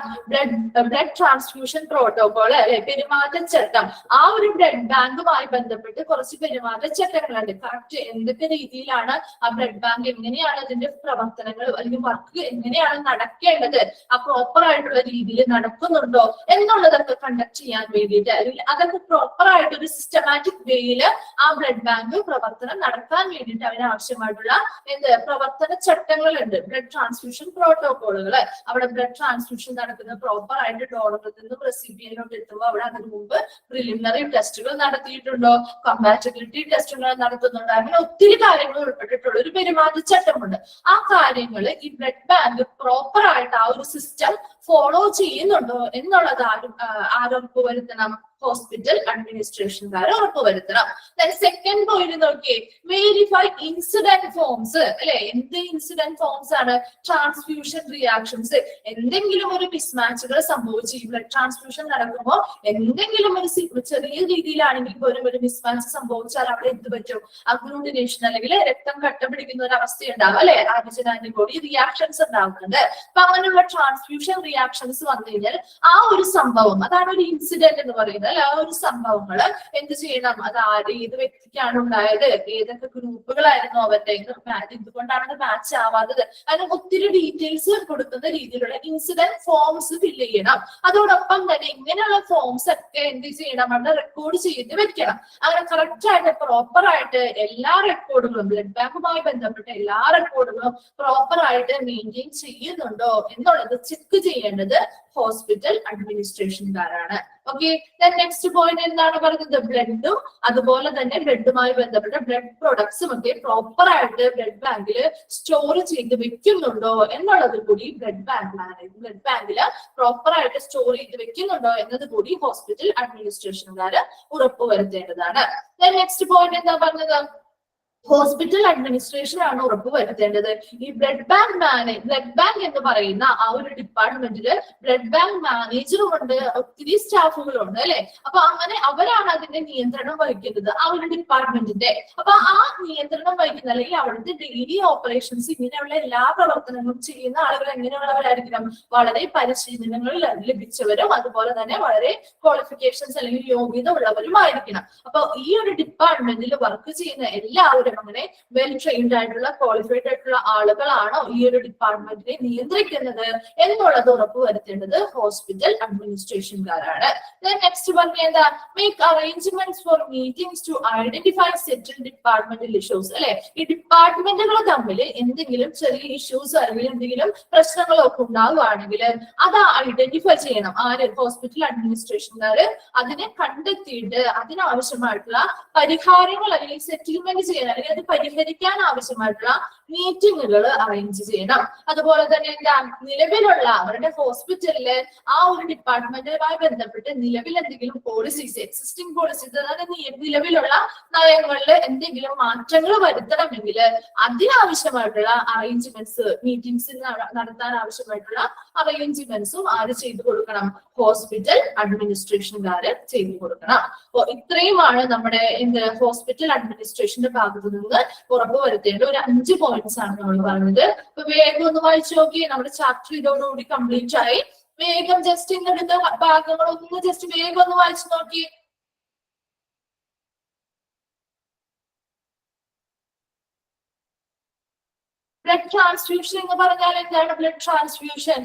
ബ്ലഡ് ട്രാൻസ്ഫ്യൂഷൻ പ്രോട്ടോകോൾ അല്ലെ, പെരുമാറ്റച്ചട്ടം. ആ ഒരു ബ്ലഡ് ബാങ്കുമായി ബന്ധപ്പെട്ട് കുറച്ച് പെരുമാറ്റച്ചട്ടങ്ങളുണ്ട്. കറക്റ്റ് എന്തൊക്കെ രീതിയിലാണ് ആ ബ്ലഡ് ബാങ്ക്, എങ്ങനെയാണ് അതിന്റെ പ്രവർത്തനങ്ങൾ അല്ലെങ്കിൽ വർക്ക് എങ്ങനെയാണ് നടക്കേണ്ടത്, ആ പ്രോപ്പർ ആയിട്ടുള്ള രീതിയിൽ നടക്കുന്നുണ്ടോ എന്നുള്ളതൊക്കെ കണ്ടക്ട് ചെയ്യാൻ വേണ്ടിയിട്ട് അല്ലെങ്കിൽ അതൊക്കെ പ്രോപ്പർ ആയിട്ട് ഒരു സിസ്റ്റമാറ്റിക് വേയില് ആ ബ്ലഡ് ബാങ്ക് പ്രവർത്തനം നടക്കാൻ വേണ്ടിയിട്ട് അതിനാവശ്യമായിട്ടുള്ള പ്രവർത്തന ചട്ടങ്ങളുണ്ട്. Blood transfusion പ്രോട്ടോകോളുകൾ. അവിടെ ബ്ലഡ് ട്രാൻസ്ഫ്യൂഷൻ നടക്കുന്നത് പ്രോപ്പർ ആയിട്ട് ഡോണറിൽ നിന്നും റെസിപ്പിയന്റിലോട്ട് എത്തുമ്പോൾ അവിടെ അതിന് മുമ്പ് പ്രിലിമിനറി ടെസ്റ്റുകൾ നടത്തിയിട്ടുണ്ടോ, കമ്പാറ്റബിലിറ്റി ടെസ്റ്റുകൾ നടത്തുന്നുണ്ടോ, അങ്ങനെ ഒത്തിരി കാര്യങ്ങൾ ഉൾപ്പെട്ടിട്ടുള്ള ഒരു പെരുമാറ്റച്ചട്ടമുണ്ട്. ആ കാര്യങ്ങൾ ഈ ബ്ലഡ് ബാങ്ക് പ്രോപ്പർ ആയിട്ട് ആ ഒരു സിസ്റ്റം ഫോളോ ചെയ്യുന്നുണ്ടോ എന്നുള്ളത് ആരൊക്കെ വരുത്തണം? ഹോസ്പിറ്റൽ അഡ്മിനിസ്ട്രേഷൻകാർ ഉറപ്പുവരുത്തണം. സെക്കൻഡ് പോയിന്റ് നോക്കിയേ, വെരിഫൈ ഇൻസിഡന്റ് ഫോംസ് അല്ലെ. എന്ത് ഇൻസിഡന്റ് ഫോംസ് ആണ്? Transfusion reactions. എന്തെങ്കിലും ഒരു മിസ്മാച്ചുകൾ സംഭവിച്ചു, ബ്ലഡ് ട്രാൻസ്ഫ്യൂഷൻ നടക്കുമ്പോൾ എന്തെങ്കിലും ഒരു ചെറിയ രീതിയിലാണെങ്കിൽ പോലും ഒരു മിസ്മാച്ച് സംഭവിച്ചാൽ അവിടെ എന്ത് പറ്റും? അഗ്ലൂട്ടിനേഷൻ അല്ലെങ്കിൽ രക്തം കട്ട പിടിക്കുന്ന ഒരു അവസ്ഥ ഉണ്ടാവും അല്ലെ. ആന്റിജൻ ആന്റിബോഡി റിയാക്ഷൻസ് ഉണ്ടാവുന്നുണ്ട്. അപ്പൊ അങ്ങനെയുള്ള ട്രാൻസ്ഫ്യൂഷൻ റിയാക്ഷൻസ് വന്നു കഴിഞ്ഞാൽ ആ ഒരു സംഭവം, അതാണ് ഒരു ഇൻസിഡന്റ് എന്ന് പറയുന്നത് അല്ലെ. ആ ഒരു സംഭവങ്ങള് എന്ത് ചെയ്യണം? അത് ഏത് വ്യക്തിക്കാണ് ഉണ്ടായത്, ഏതൊക്കെ ഗ്രൂപ്പുകളായിരുന്നു അവരുടെ, എന്തുകൊണ്ടാണ് മാച്ച് ആവാത്തത്, അങ്ങനെ ഒത്തിരി ഡീറ്റെയിൽസ് കൊടുക്കുന്ന രീതിയിലുള്ള ഇൻസിഡന്റ് ഫോംസ് ഫില്ല് ചെയ്യണം. അതോടൊപ്പം തന്നെ ഇങ്ങനെയുള്ള ഫോംസ് ഒക്കെ എന്ത് ചെയ്യണം? അവിടെ റെക്കോർഡ് ചെയ്ത് വെക്കണം. അങ്ങനെ കറക്റ്റ് ആയിട്ട് പ്രോപ്പർ ആയിട്ട് എല്ലാ റെക്കോർഡുകളും, ബ്ലഡ് ബാങ്കുമായി ബന്ധപ്പെട്ട എല്ലാ റെക്കോർഡുകളും പ്രോപ്പർ ആയിട്ട് മെയിൻറ്റെയിൻ ചെയ്യുന്നുണ്ടോ എന്നുള്ളത് ചെക്ക് ചെയ്യേണ്ടത് ഹോസ്പിറ്റൽ അഡ്മിനിസ്ട്രേഷൻകാരാണ്. ഓക്കെ, നെക്സ്റ്റ് പോയിന്റ് എന്താണ് പറയുന്നത്? ബ്ലഡും അതുപോലെ തന്നെ ബ്ലഡുമായി ബന്ധപ്പെട്ട ബ്ലഡ് പ്രൊഡക്ട്സും ഒക്കെ പ്രോപ്പർ ആയിട്ട് ബ്ലഡ് ബാങ്കിൽ സ്റ്റോർ ചെയ്ത് വെക്കുന്നുണ്ടോ എന്നുള്ളത് കൂടി ബ്ലഡ് ബാങ്കിൽ പ്രോപ്പർ ആയിട്ട് സ്റ്റോർ ചെയ്ത് വെക്കുന്നുണ്ടോ എന്നത് കൂടി ഹോസ്പിറ്റൽ അഡ്മിനിസ്ട്രേഷൻകാര് ഉറപ്പുവരുത്തേണ്ടതാണ്. നെക്സ്റ്റ് പോയിന്റ് എന്താ പറഞ്ഞത്? ഹോസ്പിറ്റൽ അഡ്മിനിസ്ട്രേഷൻ ആണ് ഉറപ്പുവരുത്തേണ്ടത്. ഈ ബ്ലഡ് ബാങ്ക് എന്ന് പറയുന്ന ആ ഒരു ഡിപ്പാർട്ട്മെന്റില് ബ്ലഡ് ബാങ്ക് മാനേജറും ഉണ്ട്, ഒത്തിരി സ്റ്റാഫുകളുണ്ട് അല്ലെ. അപ്പൊ അങ്ങനെ അവരാണ് അതിന്റെ നിയന്ത്രണം വഹിക്കുന്നത്, ആ ഒരു ഡിപ്പാർട്ട്മെന്റിന്റെ. അപ്പൊ ആ നിയന്ത്രണം വഹിക്കുന്ന അല്ലെങ്കിൽ അവിടുത്തെ ഡെയിലി ഓപ്പറേഷൻസ് ഇങ്ങനെയുള്ള എല്ലാ പ്രവർത്തനങ്ങളും ചെയ്യുന്ന ആളുകൾ എങ്ങനെയുള്ളവരായിരിക്കണം? വളരെ പരിശീലനങ്ങൾ ലഭിച്ചവരും അതുപോലെ തന്നെ വളരെ ക്വാളിഫിക്കേഷൻസ് അല്ലെങ്കിൽ യോഗ്യത ഉള്ളവരുമായിരിക്കണം. അപ്പൊ ഈ ഒരു ഡിപ്പാർട്ട്മെന്റിൽ വർക്ക് ചെയ്യുന്ന എല്ലാവരും അങ്ങനെ വെൽ ട്രെയിൻഡ് ആയിട്ടുള്ള ക്വാളിഫൈഡ് ആയിട്ടുള്ള ആളുകളാണോ ഈ ഒരു ഡിപ്പാർട്ട്മെന്റിനെ നിയന്ത്രിക്കുന്നത് എന്നുള്ളത് ഉറപ്പുവരുത്തേണ്ടത് ഹോസ്പിറ്റൽ അഡ്മിനിസ്ട്രേഷൻകാരാണ്. നെക്സ്റ്റ് പറഞ്ഞ എന്താ? Make arrangements for meetings to identify settle departmental issues അല്ലെ. ഈ ഡിപ്പാർട്ട്മെന്റുകൾ തമ്മിൽ എന്തെങ്കിലും ചെറിയ ഇഷ്യൂസ് അല്ലെങ്കിൽ എന്തെങ്കിലും പ്രശ്നങ്ങളൊക്കെ ഉണ്ടാവുകയാണെങ്കിൽ അത് ഐഡന്റിഫൈ ചെയ്യണം. ആര്? ഹോസ്പിറ്റൽ അഡ്മിനിസ്ട്രേഷൻകാര് അതിനെ കണ്ടെത്തിയിട്ട് അതിനാവശ്യമായിട്ടുള്ള പരിഹാരങ്ങൾ അല്ലെങ്കിൽ സെറ്റിൽമെന്റ് ചെയ്യാൻ അല്ലെങ്കിൽ അത് പരിഹരിക്കാൻ ആവശ്യമായിട്ടുള്ള മീറ്റിങ്ങുകൾ അറേഞ്ച് ചെയ്യണം. അതുപോലെ തന്നെ എന്താ? നിലവിലുള്ള അവരുടെ ഹോസ്പിറ്റലില് ആ ഒരു ഡിപ്പാർട്ട്മെന്റുമായി ബന്ധപ്പെട്ട് നിലവിൽ എന്തെങ്കിലും പോളിസീസ്, എക്സിസ്റ്റിംഗ് പോളിസീസ്, അതായത് നിലവിലുള്ള നയങ്ങളിൽ എന്തെങ്കിലും മാറ്റങ്ങൾ വരുത്തണമെങ്കിൽ അതിനാവശ്യമായിട്ടുള്ള അറേഞ്ച്മെന്റ്സ്, മീറ്റിംഗ്സ് നടത്താൻ ആവശ്യമായിട്ടുള്ള അറേഞ്ച്മെന്റ്സും ആര് ചെയ്തു കൊടുക്കണം? ഹോസ്പിറ്റൽ അഡ്മിനിസ്ട്രേഷൻകാര് ചെയ്തു കൊടുക്കണം. അപ്പൊ ഇത്രയുമാണ് നമ്മുടെ ഹോസ്പിറ്റൽ അഡ്മിനിസ്ട്രേഷന്റെ ഭാഗത്തു നിന്ന് ഉറപ്പുവരുത്തേണ്ട ഒരു 5 പോയിന്റ്സ് ആണ് നമ്മൾ പറഞ്ഞത്. അപ്പൊ വേഗം ഒന്ന് വായിച്ചു നോക്കി. നമ്മുടെ ചാപ്റ്റർ ഇതോടുകൂടി കംപ്ലീറ്റ് ആയി. വേഗം ജസ്റ്റ് ഇന്നെടുത്ത ഭാഗങ്ങളൊന്ന് ജസ്റ്റ് വേഗം ഒന്ന് വായിച്ചു നോക്കി. ബ്ലഡ് ട്രാൻസ്ഫ്യൂഷൻ എന്ന് പറഞ്ഞാൽ എന്താണ്? ബ്ലഡ് ട്രാൻസ്ഫ്യൂഷൻ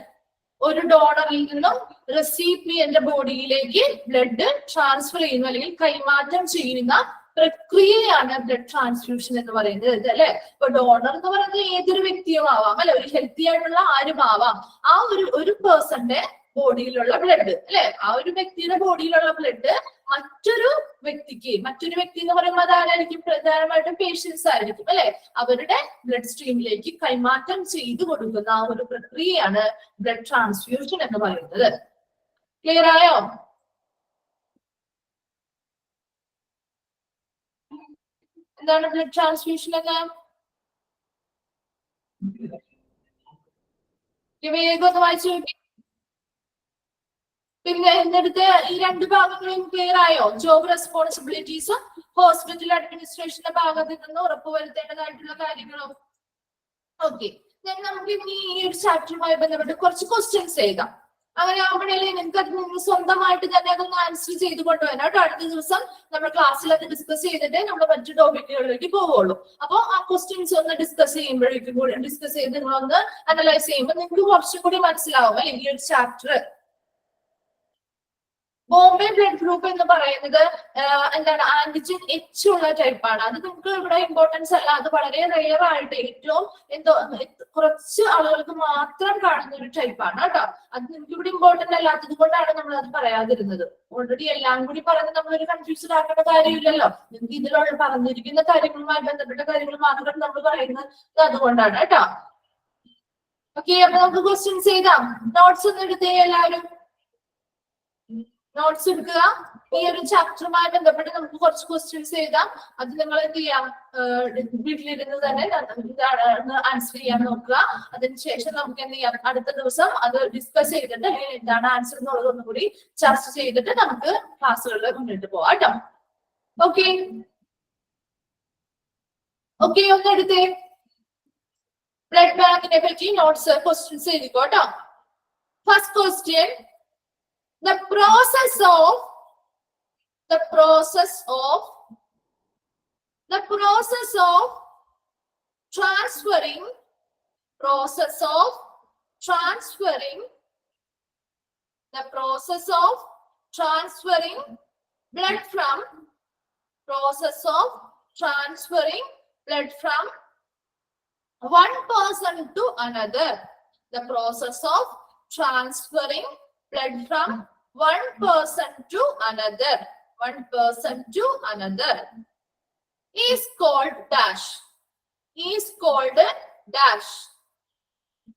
ഒരു ഡോണറിൽ നിന്നും റെസിപ്പിയന്റ് ബോഡിയിലേക്ക് ബ്ലഡ് ട്രാൻസ്ഫർ ചെയ്യുന്നു അല്ലെങ്കിൽ കൈമാറ്റം ചെയ്യുന്ന പ്രക്രിയയാണ് ബ്ലഡ് ട്രാൻസ്ഫ്യൂഷൻ എന്ന് പറയുന്നത് അല്ലെ. ഇപ്പൊ ഡോണർ എന്ന് പറയുന്നത് ഏതൊരു വ്യക്തിയും ആവാം അല്ലെ, ഒരു ഹെൽത്തി ആയിട്ടുള്ള ആരും ആവാം. ആ ഒരു പേഴ്സന്റെ ബോഡിയിലുള്ള ബ്ലഡ് അല്ലെ, ആ ഒരു വ്യക്തിയുടെ ബോഡിയിലുള്ള ബ്ലഡ് മറ്റൊരു വ്യക്തി എന്ന് പറയുമ്പോൾ അതാരായിരിക്കും? പ്രധാനമായിട്ടും പേഷ്യൻസ് ആയിരിക്കും അല്ലെ. അവരുടെ ബ്ലഡ് സ്ട്രീമിലേക്ക് കൈമാറ്റം ചെയ്തു കൊടുക്കുന്ന ആ ഒരു പ്രക്രിയയാണ് ബ്ലഡ് ട്രാൻസ്ഫ്യൂഷൻ എന്ന് പറയുന്നത്. ക്ലിയർ ആയോ? എന്താണ് ബ്ലഡ് ട്രാൻസ്ഫ്യൂഷൻ എന്ന്? വേഗം ഒന്ന് വായിച്ചു നോക്കി. പിന്നെ എന്നിടത്ത് ഈ 2 ഭാഗങ്ങളും ക്ലിയർ ആയോ? ജോബ് റെസ്പോൺസിബിലിറ്റീസും ഹോസ്പിറ്റൽ അഡ്മിനിസ്ട്രേഷന്റെ ഭാഗത്ത് നിന്ന് ഉറപ്പുവരുത്തേണ്ടതായിട്ടുള്ള കാര്യങ്ങളും. ഓക്കെ, നമുക്ക് ഇനി ഈ ഒരു ചാപ്റ്ററുമായി ബന്ധപ്പെട്ട് കുറച്ച് ക്വസ്റ്റ്യൻസ് എഴുതാം. അങ്ങനെ ആവുമ്പോഴേ നിങ്ങൾക്ക് അത് നിങ്ങൾ സ്വന്തമായിട്ട് തന്നെ അതൊന്ന് ആൻസർ ചെയ്ത് കൊണ്ടുവരാം കേട്ടോ. അടുത്ത ദിവസം നമ്മൾ ക്ലാസ്സിൽ അത് ഡിസ്കസ് ചെയ്തിട്ട് നമ്മൾ മറ്റു ടോപ്പിക്കുകളിലേക്ക് പോവുള്ളൂ. അപ്പൊ ആ ക്വസ്റ്റ്യൻസ് ഒന്ന് ഡിസ്കസ് ചെയ്യുമ്പോഴേക്കും കൂടി ഡിസ്കസ് ചെയ്ത് നിങ്ങളൊന്ന് അനലൈസ് ചെയ്യുമ്പോൾ നിങ്ങൾക്ക് കുറച്ചും കൂടി മനസ്സിലാവും അല്ലെ ഈ ഒരു ചാപ്റ്റർ. ബോംബെ ബ്ലഡ് ഗ്രൂപ്പ് എന്ന് പറയുന്നത് എന്താണ്? ആന്റിജൻ എച്ച് ഉള്ള ടൈപ്പാണ്. അത് നിങ്ങൾക്ക് ഇവിടെ ഇമ്പോർട്ടൻസ് അല്ല, അത് വളരെ റെയർ ആയിട്ട് ഏറ്റവും കുറച്ച് ആളുകൾക്ക് മാത്രം കാണുന്ന ഒരു ടൈപ്പാണ് കേട്ടോ. അത് നിങ്ങൾക്ക് ഇവിടെ ഇമ്പോർട്ടന്റ് അല്ലാത്തത് കൊണ്ടാണ് നമ്മൾ അത് പറയാതിരുന്നത്. ഓൾറെഡി എല്ലാം കൂടി പറഞ്ഞ് നമ്മളൊരു കൺഫ്യൂസ്ഡ് ആക്കേണ്ട കാര്യമില്ലല്ലോ. നിങ്ങൾക്ക് ഇതിലുള്ള പറഞ്ഞിരിക്കുന്ന കാര്യങ്ങളുമായി ബന്ധപ്പെട്ട കാര്യങ്ങൾ മാത്രം നമ്മൾ പറയുന്നത് അതുകൊണ്ടാണ് കേട്ടോ. ഓക്കെ, അപ്പൊ നമുക്ക് ക്വസ്റ്റ്യൻസ് ചെയ്താം. നോട്ട്സ് ഒന്ന് എടുത്തേ എല്ലാവരും. നോട്ട്സ് എടുക്കുക. ഈ ഒരു ചാപ്റ്ററുമായി ബന്ധപ്പെട്ട് നമുക്ക് കുറച്ച് ക്വസ്റ്റ്യൻസ് എഴുതാം. അത് നിങ്ങൾ എന്ത് ചെയ്യാം, വീട്ടിലിരുന്ന് തന്നെ ആൻസർ ചെയ്യാൻ നോക്കുക. അതിനുശേഷം നമുക്ക് എന്ത് ചെയ്യാം, അടുത്ത ദിവസം അത് ഡിസ്കസ് ചെയ്തിട്ട് അല്ലെങ്കിൽ എന്താണ് ആൻസർ എന്നുള്ളതൊന്നും കൂടി ചർച്ച ചെയ്തിട്ട് നമുക്ക് ക്ലാസ്സുകളിൽ മുന്നോട്ട് പോവാം കേട്ടോ. Okay okay, ഒന്നെടുത്തേ. ബ്ലഡ് ബാങ്കിനെ പറ്റി നോട്ട്സ് ക്വസ്റ്റ്യൻസ് എഴുതിക്കോട്ടോ. First question, the process of transferring blood from one person to another. The process of transferring blood from one person to another is called dash.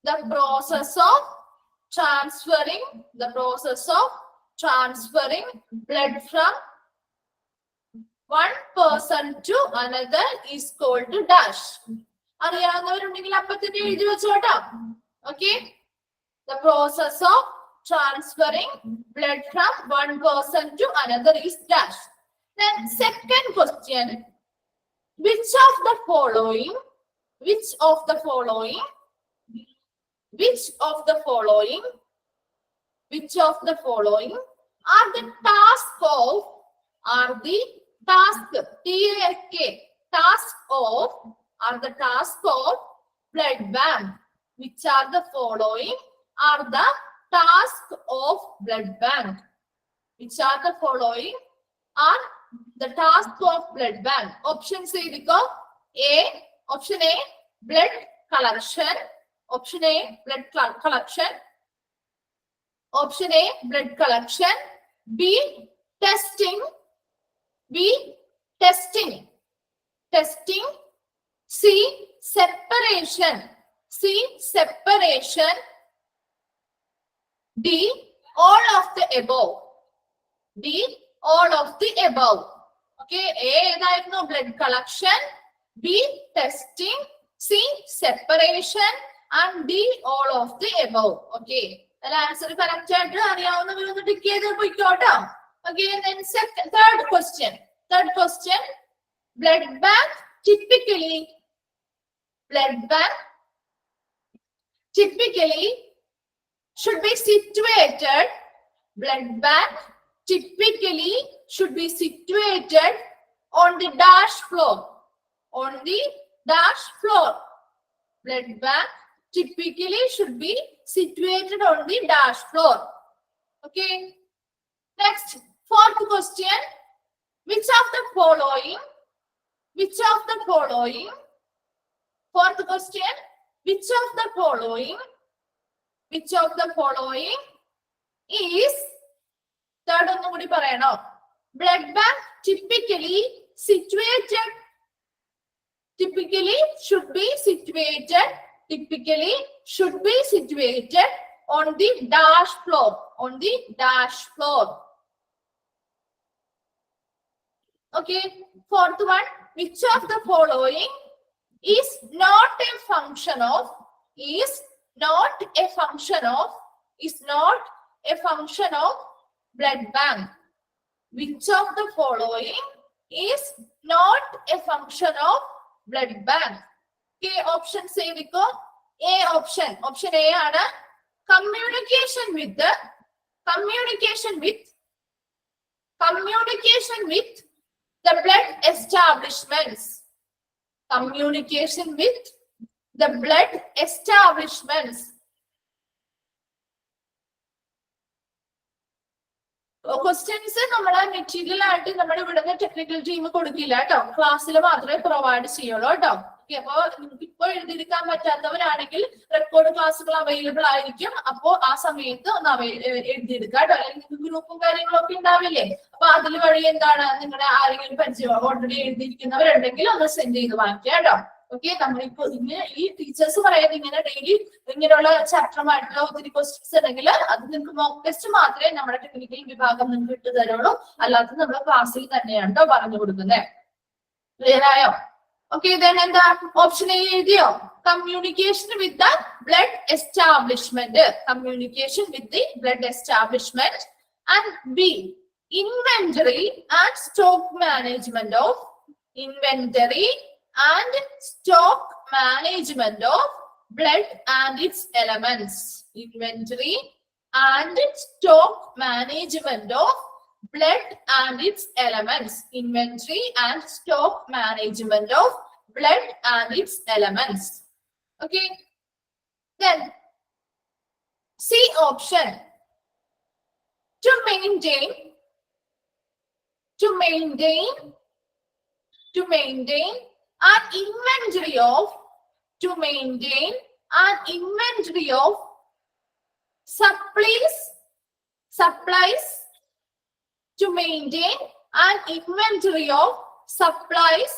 The process of transferring blood from one person to another is called dash. അറിയാവുന്നവരുണ്ടെങ്കിൽ അപ്പൊ തന്നെ എഴുതി വെച്ചോട്ടോ. ഓക്കെ, the process of transferring blood from one person to another is dash. Then second question, which of the following are the task of blood bank? Which are the following are the task of blood bank? Which are the following are the task of blood bank? Options eidikko. Option A, blood collection. Option A, blood collection. Option A, blood collection. B, testing. C, separation. D, all of the above. Okay, A ഏതായിരുന്നു? blood collection. B, testing. C, separation. And D, all of the above. Okay, the answer correct ആയിട്ട് അറിയാവുന്നവരൊന്ന് ടിക്ക് ചെയ്ത് പോയിക്കോട്ടോ. Okay, then third question, blood bank typically should be situated. Blood bank typically should be situated on the dash floor. Blood bank typically should be situated on the dash floor. Okay, next, fourth question, which of the following fourth question, which of the following is, third ഒന്നും കൂടി പറയണോ? blood bank typically should be situated on the dash floor. Okay, fourth one, which of the following is not a function of blood bank? Which of the following is not a function of blood bank? Okay, option A eidikko. Option A ആണ് communication with the blood establishments. Questions നമ്മളെ മെറ്റീരിയൽ ആയിട്ട് നമ്മുടെ ഇവിടുന്ന് ടെക്നിക്കൽ ടീം കൊടുക്കില്ല കേട്ടോ, ക്ലാസ്സിൽ മാത്രമേ പ്രൊവൈഡ് ചെയ്യുള്ളൂ കേട്ടോ. ഓക്കെ, അപ്പൊ നിങ്ങൾക്ക് ഇപ്പോൾ എഴുതിയെടുക്കാൻ പറ്റാത്തവരാണെങ്കിൽ റെക്കോർഡ് ക്ലാസ്സുകൾ അവൈലബിൾ ആയിരിക്കും. അപ്പോ ആ സമയത്ത് ഒന്ന് എഴുതിയെടുക്കുക കേട്ടോ. അല്ലെങ്കിൽ നിങ്ങൾക്ക് ഗ്രൂപ്പും കാര്യങ്ങളൊക്കെ ഉണ്ടാവില്ലേ, അപ്പൊ അതിൽ വഴി എന്താണ് നിങ്ങളുടെ ആരെങ്കിലും പരിചയം ഓൾറെഡി എഴുതിയിരിക്കുന്നവരുണ്ടെങ്കിൽ ഒന്ന് സെൻഡ് ചെയ്ത് വാങ്ങിക്കുക കേട്ടോ. ഓക്കെ, നമ്മളിപ്പോ ഇങ്ങനെ ഈ ടീച്ചേഴ്സ് പറയുന്നത് ഇങ്ങനെ ഡെയിലി ഇങ്ങനെയുള്ള ചാപ്റ്ററുമായിട്ടുള്ള ഒത്തിരി ക്വസ്റ്റ്യൻസ് ഉണ്ടെങ്കിൽ അത് നിങ്ങൾക്ക് മോക്ക് ടെസ്റ്റ് മാത്രമേ നമ്മുടെ ടെക്നിക്കൽ വിഭാഗം നിങ്ങൾക്ക് ഇട്ട് തരുള്ളൂ, അല്ലാത്തത് നമ്മുടെ ക്ലാസ്സിൽ തന്നെയാണ് കേട്ടോ പറഞ്ഞു കൊടുക്കുന്നത്. ക്ലിയർ ആയോ? ഓക്കെ, then എന്താ ഓപ്ഷൻ എ എഴുതിയോ? Communication with the blood establishment, communication with the blood establishment. And B, inventory and stock management of, inventory and stock management of blood and its elements, inventory and stock management of blood and its elements, inventory and stock management of blood and its elements. Okay, then C option, to maintain an inventory of, to maintain an inventory of supplies, to maintain an inventory of supplies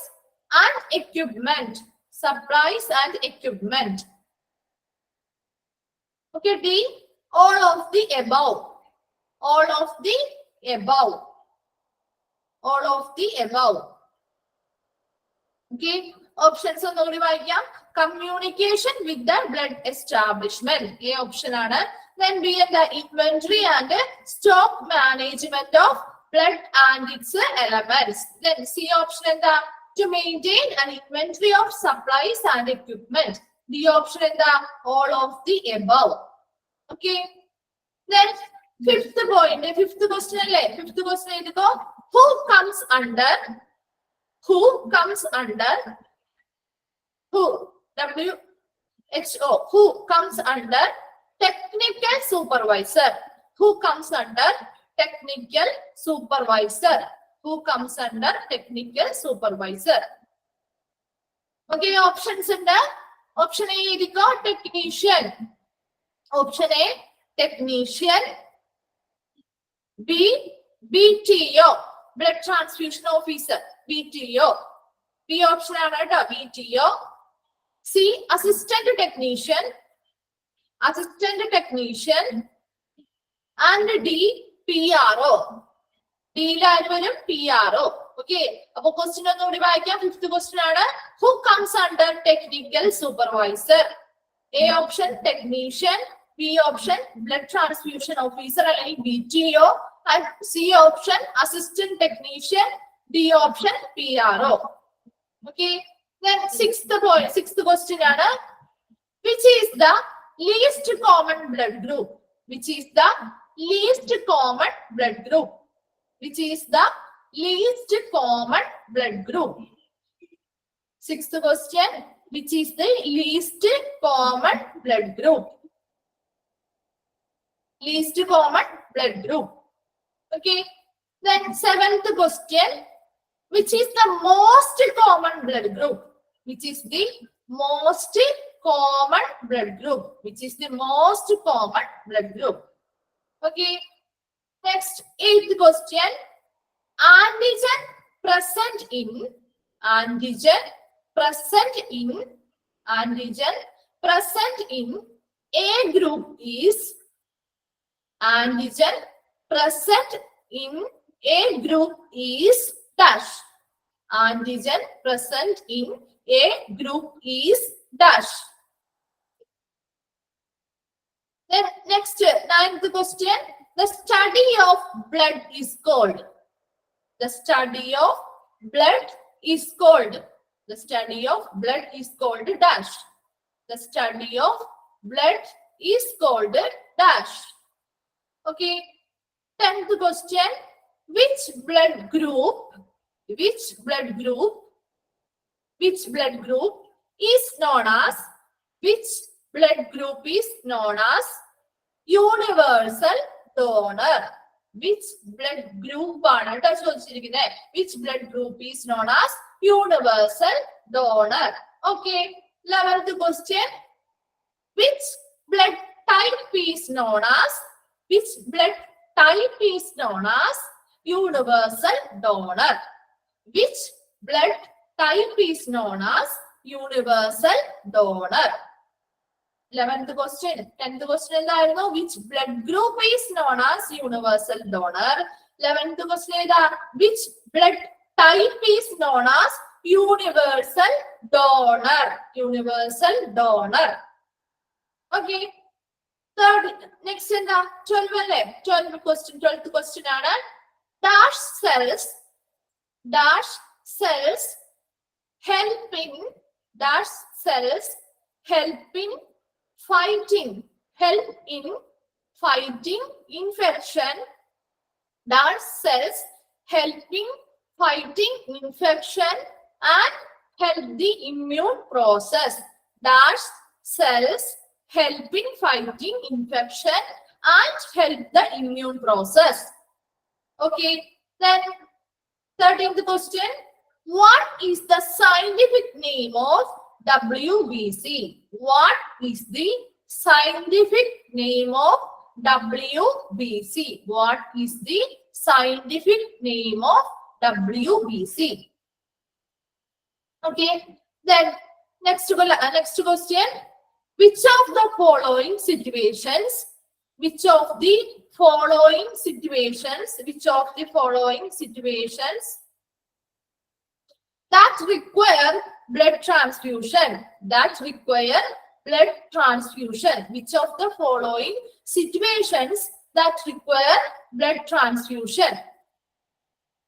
and equipment, supplies and equipment. Okay, D, all of the above, all of the above, all of the above. Okay, options ഒന്നുകൂടി വായിക്കാം. Communication with the blood establishment, A option ആണ്. Then B എന്താ? Inventory and stock management of blood and its elements. Then C option എന്താ? To maintain an inventory of supplies and equipment. D option എന്താ? All of the above. Okay, then fifth point, fifth question അല്ലേ? Fifth question എഴുതുക. Who comes under, who comes under, who, WHO, who comes under technical supervisor, who comes under technical supervisor, who comes under technical supervisor. Okay, options ഉണ്ട്. Option A എഴുതിക്കോ, technician. Option A, technician. B, BTO, blood transfusion officer, BTO. B option ആണ് കേട്ടോ, BTO. C, assistant technician, assistant technician. And D, PRO. D ലാര് വരും? PRO. ഓക്കെ, അപ്പൊ ക്വസ്റ്റ്യൻ ഒന്നുകൂടി വായിക്കാം. ഫിഫ്ത് ക്വസ്റ്റ്യൻ ആണ്, who comes under technical supervisor? A option technician, B option blood transfusion officer അല്ലെങ്കിൽ BTO, and C option assistant technician, D option PRO. Okay, then sixth point, sixth question ആണ്, which is the least common blood group? Which is the least common blood group? Which is the least common blood group? Sixth question, which is the least common blood group? Least common blood group. Okay, then seventh question, which is the most common blood group? Which is the most common blood group? Which is the most common blood group? Okay, next eighth question, antigen present in, antigen present in, antigen present in A group is, antigen present in A group is dash. Antigen present in A group is dash. Then next, ninth question, the study of blood is called. The study of blood is called. The study of blood is called dash. The study of blood is called dash. Okay, 10th question, which blood group, which blood group, which blood group is known as, which blood group is known as universal donor? Which blood group ആണ് കേട്ടോ ചോദിച്ചിരിക്കുന്നത്? Which blood group is known as universal donor? Okay, 11th question, which blood type is known as, which blood type is known as universal donor? Which blood type is known as universal donor. 11th question. 10th question എന്തായിരുന്നു? Which blood group is known as universal donor? 11th question ഏതാ? Which blood type is known as universal donor? Universal donor. Okay. Third, next എന്താ? 12 അല്ലേ? 12th question ആണ്. Dash cells helping fighting infection. Dash cells helping fighting infection and help the immune process. Dash cells helping fighting infection and help the immune process. Okay, then 13th question. What is the scientific name of WBC? What is the scientific name of WBC? What is the scientific name of WBC? Okay, then next question. Which of the following situations that require blood transfusion? Which of the following situations that require blood transfusion?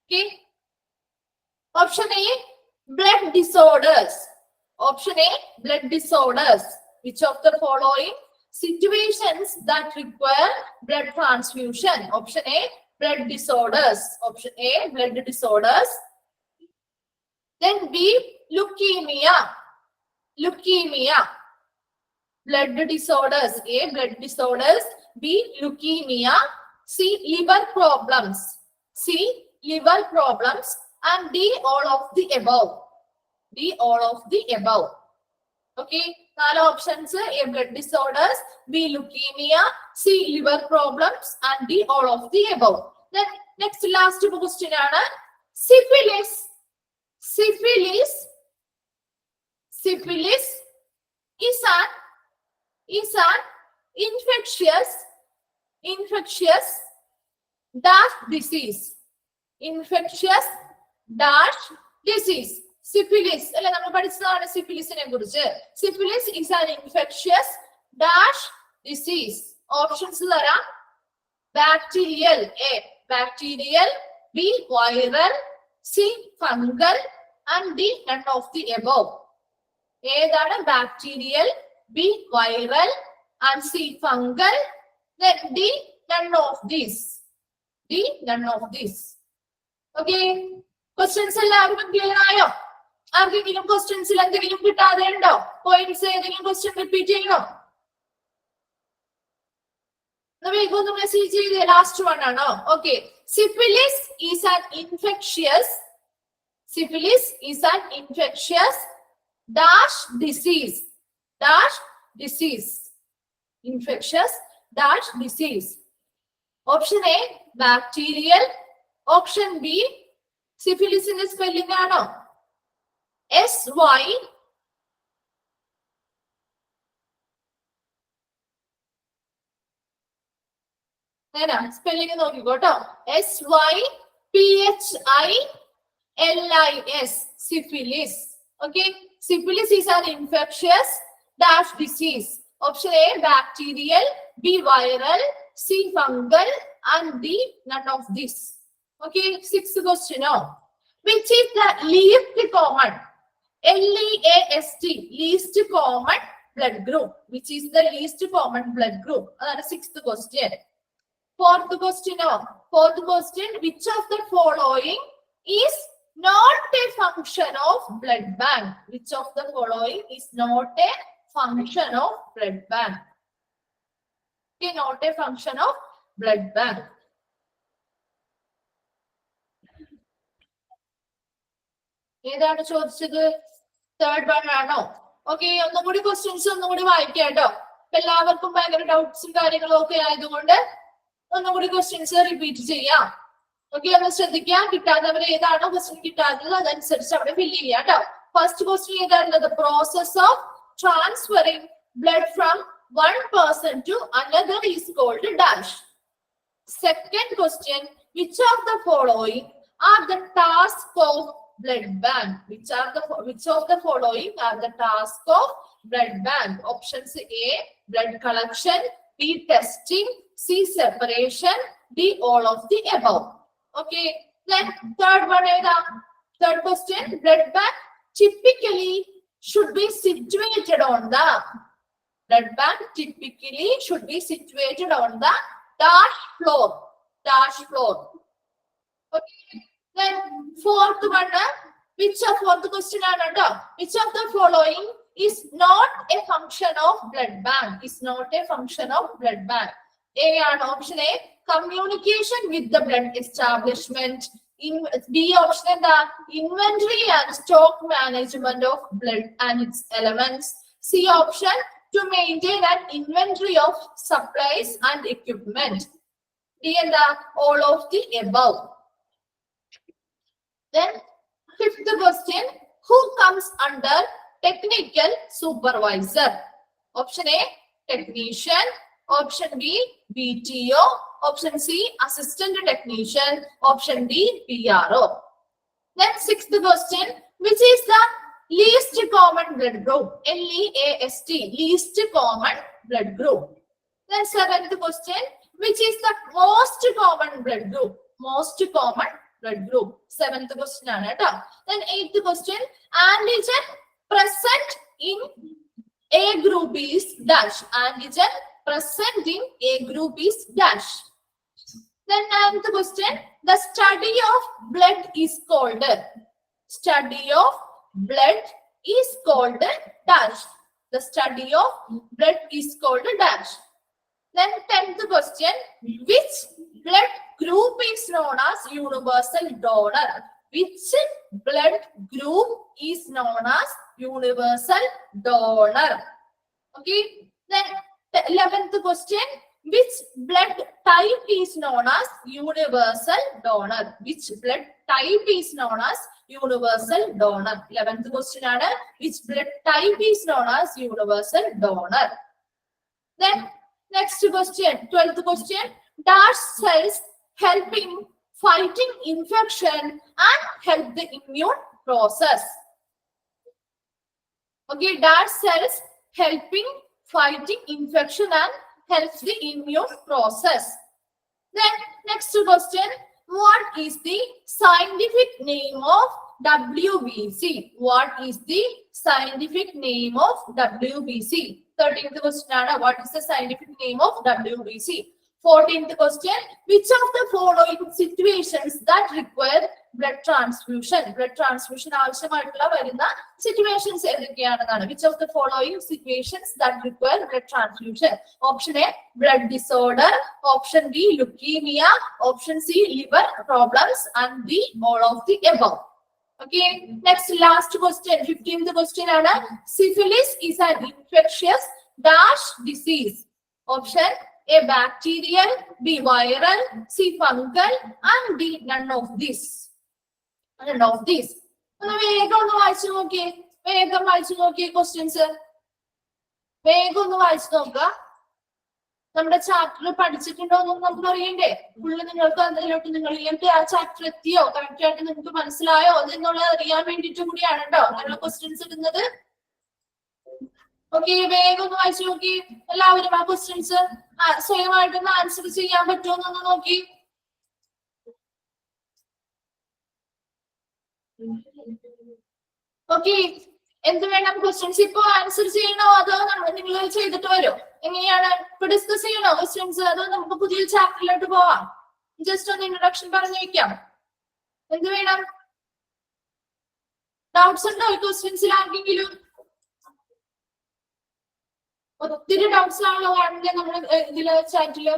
Okay. Option A, blood disorders. Option A, blood disorders. Which of the following situations that require blood transfusion? Option A, blood disorders. Option A, blood disorders. Then B, leukemia. Blood disorders. A, blood disorders. B, leukemia. C, liver problems. And D, all of the above. Okay, 4 options. A, blood disorders. B, leukemia. C, liver problems. And D, all of the above. Then next last question ആണ് syphilis. Syphilis is an infectious dash disease. Syphilis അല്ലെ നമ്മൾ പഠിച്ചതാണ് സിഫിലിസിനെ കുറിച്ച്. Syphilis is an infectious dash disease. Options തരാം. Bacterial. A, bacterial. B, viral. C, fungal. And D, none of the above. ഏതാണ്? Bacterial. B, viral. And C, fungal. Then D, none of these. Okay. Questions എല്ലാവർക്കും ക്ലിയർ ആയോ? ആർക്കെങ്കിലും ക്വസ്റ്റ്യൻസിൽ എന്തെങ്കിലും കിട്ടാതെ ഉണ്ടോ? പോയിന്റ്സ് ഏതെങ്കിലും ക്വസ്റ്റ്യൻ റിപ്പീറ്റ് ചെയ്യണോ? വേഗം മെസ്സേജ് ചെയ്തേ. ലാസ്റ്റ് വൺ ആണോ? Okay. Syphilis is an infectious dash disease. Infectious dash disease. Option A, bacterial. Option B, syphilis in the spelling ആണോ? SY സ്പെല്ലിംഗ് നോക്കിക്കോട്ടോ. SYPHILIS. syphilis. Okay, syphilis is an infectious dash disease. Option A, bacterial. B, viral. C, fungal. And D, none of this. Okay, 6th question. Which is the least common? LEAST, least common blood group. Which is the least common blood group? That is 6th question. 4th question. Which of the following is not a function of blood bank? Which of the following is not a function of blood bank? Okay, not a function of blood bank. ഏതാണ് ചോദിച്ചത്? തേർഡ് വൺ ആണോ? ഓക്കെ, ഒന്നും കൂടി ക്വസ്റ്റ്യൻസ് ഒന്നും കൂടി വായിക്കാം കേട്ടോ. എല്ലാവർക്കും ഭയങ്കര ഡൗട്ട്സും കാര്യങ്ങളും ഒക്കെ ആയതുകൊണ്ട് ഒന്നും കൂടി ക്വസ്റ്റ്യൻസ് റിപ്പീറ്റ് ചെയ്യാം. ഓക്കെ, ഒന്ന് ശ്രദ്ധിക്കാം. കിട്ടാത്തവർ ഏതാണോ ക്വസ്റ്റ്യൻ കിട്ടാത്തത് അതനുസരിച്ച് അവിടെ ഫില്ല് ചെയ്യാം കേട്ടോ. ഫസ്റ്റ് ക്വസ്റ്റ്യൻ ഏതാണ്? The process of transferring blood from one person to another is called dash. Second question, which of the following are the task of blood bank? Which of the following are the task of blood bank? Options A, blood collection, B, testing, C, separation, D, all of the above. Okay, then third one is the third question, blood bank typically should be situated on the blood bank typically should be situated on the dash floor. Okay, then fourth one, fourth question which of the following is not a function of blood bank? Is not a function of blood bank. A and option A, communication with the blood establishment. B option, the inventory and stock management of blood and its elements. C option, to maintain an inventory of supplies and equipment. D and the all of the above. Then fifth question, who comes under technical supervisor? Option A, technician. Option B, BTO. Option C, assistant technician. Option D, PRO. Then sixth question, which is the least common blood group? LEAST, least common blood group. Then seventh question, which is the most common blood group? Most common blood group. Seventh question ആണ് കേട്ടോ. Then eighth question, antigen present in A group is dash. Antigen present in A group is dash. Then ninth question, the study of blood is called. Study of blood is called dash. The study of blood is called dash. Then 10th question, which blood group is known as universal donor? Which blood group is known as universal donor? Okay. Then 11th question, which blood type is known as universal donor? Which blood type is known as universal donor? 11th question ആണ്, which blood type is known as universal donor? Then next question, 12th question, dash cells helping fighting infection and help the immune process. Okay, dash cells helping fighting infection and helps the immune process. Then next question, what is the scientific name of WBC? What is the scientific name of WBC? 13th question, what is the scientific name of WBC? 14th question, which of the following situations that require blood transfusion? Blood transfusion ആവശ്യമായിട്ടുള്ള വരുന്ന situations ഏതൊക്കെയാണെന്നാണ്. Which of the following situations that require blood transfusion? Option A, blood disorder. Option B, leukemia. Option C, liver problems. And D, all of the above. Okay, next last question, 15th question ആണ്, syphilis is an infectious dash disease. Option A, bacterial. B, viral. C, fungal. And D, none of this. None of this. വേഗം ഒന്ന് വായിച്ചു നോക്കിയേ ക്വസ്റ്റ്യൻസ്. വേഗം ഒന്ന് വായിച്ചു നോക്കുക. നമ്മുടെ ചാപ്റ്റർ പഠിച്ചിട്ടുണ്ടോ എന്നൊന്നും നമുക്ക് അറിയണ്ടേ? ഫുള്ള് നിങ്ങൾക്ക് അതിലോട്ട് നിങ്ങൾക്ക് ആ ചാപ്റ്റർ എത്തിയോ, കറക്റ്റ് ആയിട്ട് നിങ്ങൾക്ക് മനസ്സിലായോ എന്നുള്ളത് അറിയാൻ വേണ്ടിയിട്ട് കൂടിയാണ് കേട്ടോ അങ്ങനെയുള്ള ക്വസ്റ്റ്യൻസ് ഇടുന്നത്. ഓക്കെ, വേഗം ഒന്ന് വായിച്ചു നോക്കി എല്ലാവരും. ആ ക്വസ്റ്റ്യൻസ് സ്വയമായിട്ടൊന്ന് ആൻസർ ചെയ്യാൻ പറ്റുമോന്നൊന്ന് നോക്കി. ഓക്കെ, എന്ത് വേണം ക്വസ്റ്റ്യൻസ് ഇപ്പൊ ആൻസർ ചെയ്യണോ അതോ നിങ്ങൾ ചെയ്തിട്ട് വരും? എങ്ങനെയാണ് ഇപ്പൊ ഡിസ്കസ് ചെയ്യണോ ക്വസ്റ്റ്യൻസ് അതോ നമുക്ക് പുതിയ ചാപ്റ്ററിലോട്ട് പോവാം? ജസ്റ്റ് ഒന്ന് ഇൻട്രൊഡക്ഷൻ പറഞ്ഞു വെക്കാം. എന്ത് വേണം? ഡൗട്ട്സ് ഉണ്ടോ ഈ ക്വസ്റ്റ്യൻസിൽ ആർക്കെങ്കിലും? ഒത്തിരി ഡൗട്ട്സ് ആണല്ലോ കാണുന്നത് നമ്മുടെ ഇതില് ചാറ്റില്.